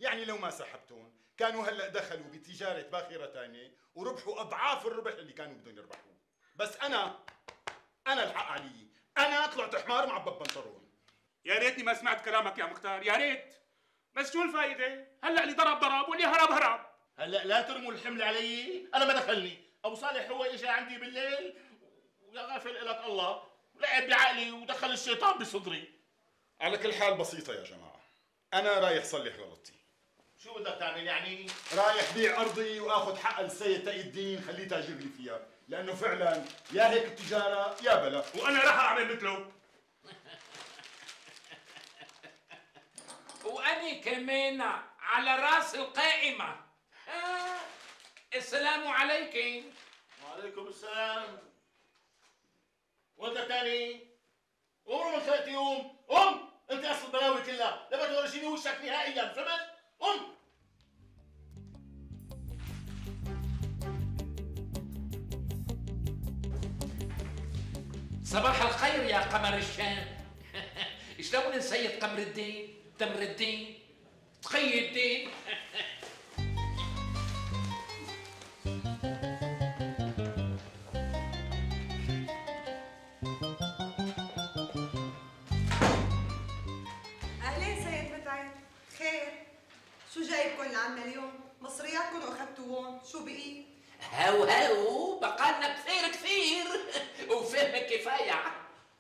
يعني لو ما سحبتون كانوا هلا دخلوا بتجارة باخرة تانية وربحوا أضعاف الربح اللي كانوا بدهم يربحوه. بس أنا الحق علي، أنا طلعت حمار معبب بنطلون. يا ريتني ما سمعت كلامك يا مختار، يا ريت. بس شو الفايدة؟ هلا اللي ضرب واللي هرب. هلا لا ترموا الحمل علي، انا ما دخلني. ابو صالح هو اجى عندي بالليل ويا غافل الك الله لعب بعقلي ودخل الشيطان بصدري. على كل حال بسيطة يا جماعة، أنا رايح صلح غلطتي. شو بدك تعمل يعني؟ رايح بيع أرضي وآخذ حق السيد تقي الدين خليه تاجر لي فيها، لأنه فعلا يا هيك التجارة يا بلا. وأنا راح أعمل مثله. وأنا كمان على راس القائمة. السلام عليكم. وعليكم السلام. وانت تاني؟ قوم من 3 يوم، قوم! انت اصل البلاوي كلها، لا بتورجيني وشك نهائيا، فهمت؟ قوم! صباح الخير يا قمر الشام. شلون نسيد قمر الدين؟ تمر الدين؟ تقي الدين؟ اهلين سيد متعب، خير؟ شو جايبكم لعنا اليوم؟ مصرياتكم واخذتوهم، شو بقي؟ هاو بقالنا كثير وفهمك كفايه.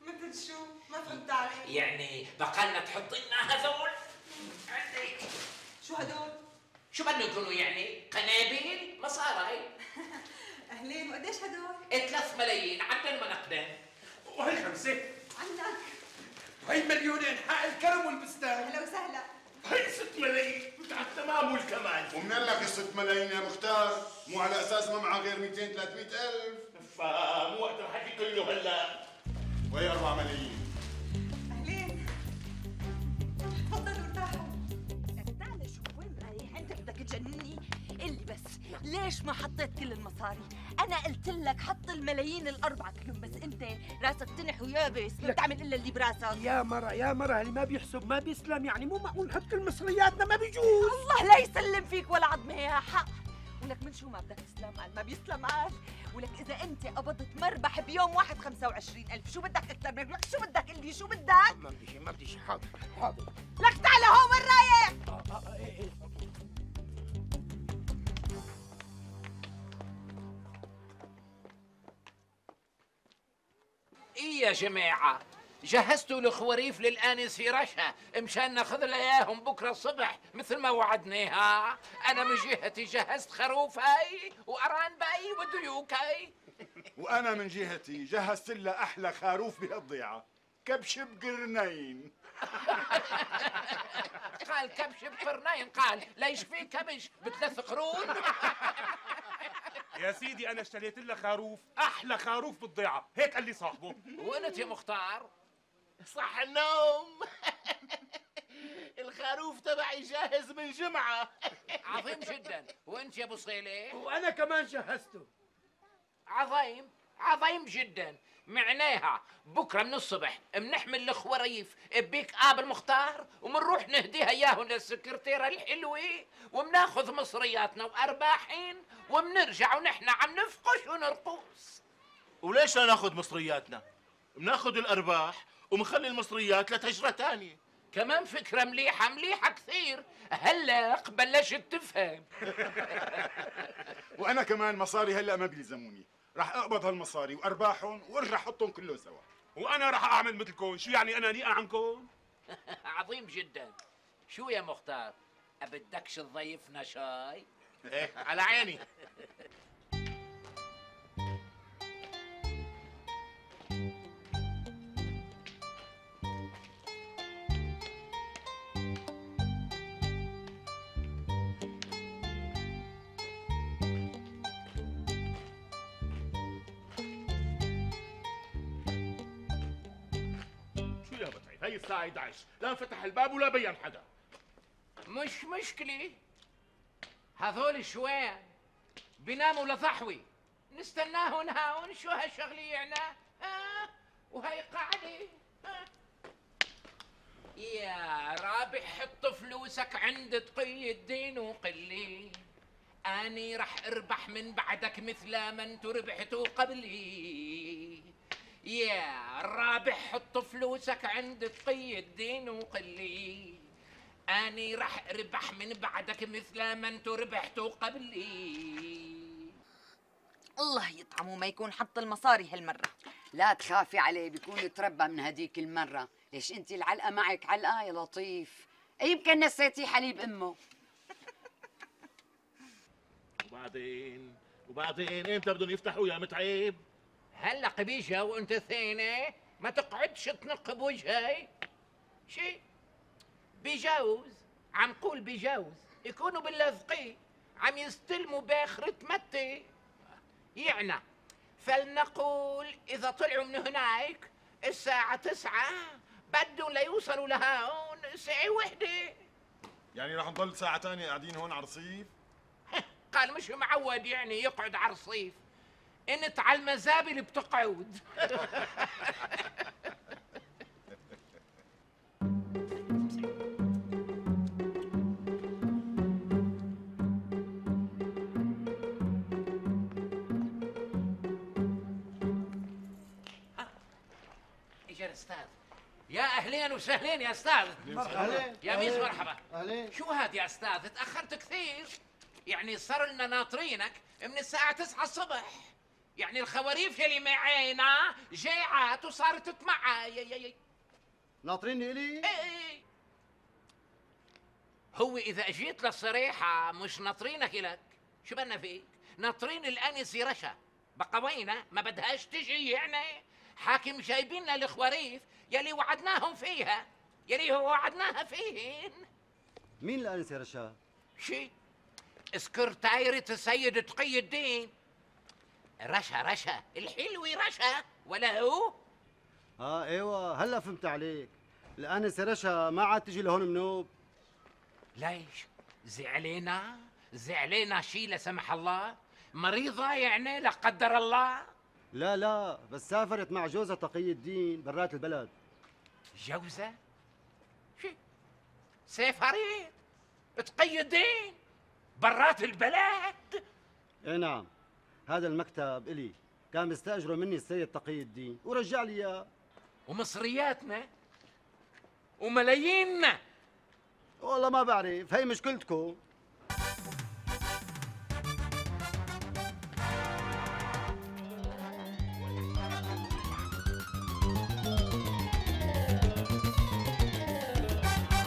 مثل شو؟ ما فهمت عليك. يعني بقالنا تحطي لنا هذول عندك. شو هدول؟ شو بدهم يكونوا يعني؟ قنابل؟ مصاري. اهلين، وقديش هدول؟ 3 ملايين عندنا ما نقدم. وهي 5. عندك. هي 2 مليون حق الكرم والبستان. اهلا وسهلا. هي 6 ملايين على التمام والكمال. ومن قال لك ال 6 ملايين يا مختار؟ مو على اساس ما معه غير 200 300 الف. فمو وقت الحكي كله هلا. وهي 4 ملايين. اهلين، تفضلوا ارتاحوا. لك تعال شوف وين رايح، انت بدك تجنني؟ قلي بس ليش ما حطيت كل المصاري؟ انا قلت لك حط الملايين الاربعه كلهم، بس انت راسك تنح ويابس، ما بتعمل الا اللي براسك. يا مرة اللي ما بيحسب ما بيسلم، يعني مو معقول نحط كل مصرياتنا، ما بيجوز. الله لا يسلم فيك ولا عظمه يا حق. ولك من شو ما بدك تسلم قال ما بيسلم قال. ولك اذا انت قبضت مربح بيوم واحد 25,000 شو بدك اكثر من هيك؟ شو بدك قلي شو بدك؟ ما بديش. حاضر. لك تعال هون وين رايح؟ ايه يا جماعة، جهزتوا الخواريف للآنسة رشا مشان ناخذ لها اياهم بكره الصبح مثل ما وعدناها. انا من جهتي جهزت خروفي وارانبي وديوكي. وانا من جهتي جهزت لها احلى خروف بهالضيعه، كبش بقرنين. قال كبش بقرنين، قال لا يشفي كبش ب3 قرون. يا سيدي أنا اشتريت لها خروف، أحلى خروف بالضيعة، هيك قال لي صاحبه. وأنت يا مختار؟ صح النوم. الخروف تبعي جاهز من جمعة. عظيم جدا. وأنت يا أبو صيلح؟ وأنا كمان جهزته. عظيم جدا. معناها بكره من الصبح بنحمل الخواريف ببيك اب المختار وبنروح نهديها اياهم للسكرتيره الحلوه وبناخذ مصرياتنا وارباحين وبنرجع ونحن عم نفقش ونرقص. وليش لا ناخذ مصرياتنا؟ بناخذ الارباح وبنخلي المصريات لتجرة ثانيه. كمان فكرة مليحة مليحة كثير، هلا بلشت تفهم. وانا كمان مصاري هلا ما بيلزموني، راح اقبض هالمصاري وارباحهم وارجع احطهم كله سوا. وانا راح اعمل مثلكم، شو يعني انا نيئة عنكم؟ عظيم جدا. شو يا مختار، أبدكش تضيفنا شاي؟ ايه على عيني. هي الساعة 11 لا انفتح الباب ولا بين حدا. مش مشكلة، هذول شوين بيناموا لضحوي، نستناهن هون. شو هالشغلة يعني؟ وهي قاعدة. يا رابح حط فلوسك عند تقي الدين وقلي، أني رح أربح من بعدك مثل ما انتو ربحتوا قبلي. يا رابح حط فلوسك عند تقي الدين وقلي، أني رح أربح من بعدك مثل ما انتو ربحتوا قبلي. الله يطعمه ما يكون حط المصاري هالمرة. لا تخافي عليه، بيكون تربى من هديك المرة. ليش انت العلقة معك علقة يا لطيف؟ يمكن نسيتي حليب امه. وبعدين امتى بدهم يفتحوا يا متعب؟ هلا بيجا وانت ثيني، ما تقعدش تنق بوجهي. شي بيجوز، عم قول بيجوز يكونوا باللذقي عم يستلموا باخرة متي. يعني فلنقول إذا طلعوا من هناك الساعة 9 بدهم ليوصلوا لهون ساعة وحدة. يعني رح نضل ساعة تانية قاعدين هون على الرصيف؟ قال مش معود يعني يقعد على الرصيف، انت على المزابل بتقعد. اجا الاستاذ. يا اهلين وسهلين يا استاذ. مرحبا. يا ميس مرحبا. اهلين. شو هاد يا استاذ، تاخرت كثير. يعني صار لنا ناطرينك من الساعة 9 الصبح. يعني الخواريف يلي معينا جيعات وصارت تمعى. ناطريني إلي؟ ايه. هو إذا أجيت للصريحة مش ناطرينك إلك، شو بدنا فيك؟ ناطرين الأنسة رشا، بقى وينها؟ ما بدهاش تجي يعني؟ حاكم جايبين لنا الخواريف يلي وعدناهم فيها، يلي هو وعدناها فيهن. مين الأنسة رشا؟ شي سكرتايرة السيد تقي الدين. رشا الحلوة رشا ولا هو؟ ايوه هلا فهمت عليك. الأنسة رشا ما عاد تجي لهون منوب. ليش؟ زعلينا شي لا سمح الله؟ مريضة يعني لا قدر الله؟ لا بس سافرت مع جوزها تقي الدين برات البلد. جوزها؟ شي سافرت تقي الدين برات البلد؟ ايه نعم، هذا المكتب إلي، كان مستأجره مني السيد تقي الدين ورجع لي اياه. ومصرياتنا وملاييننا. والله ما بعرف، هي مشكلتكم.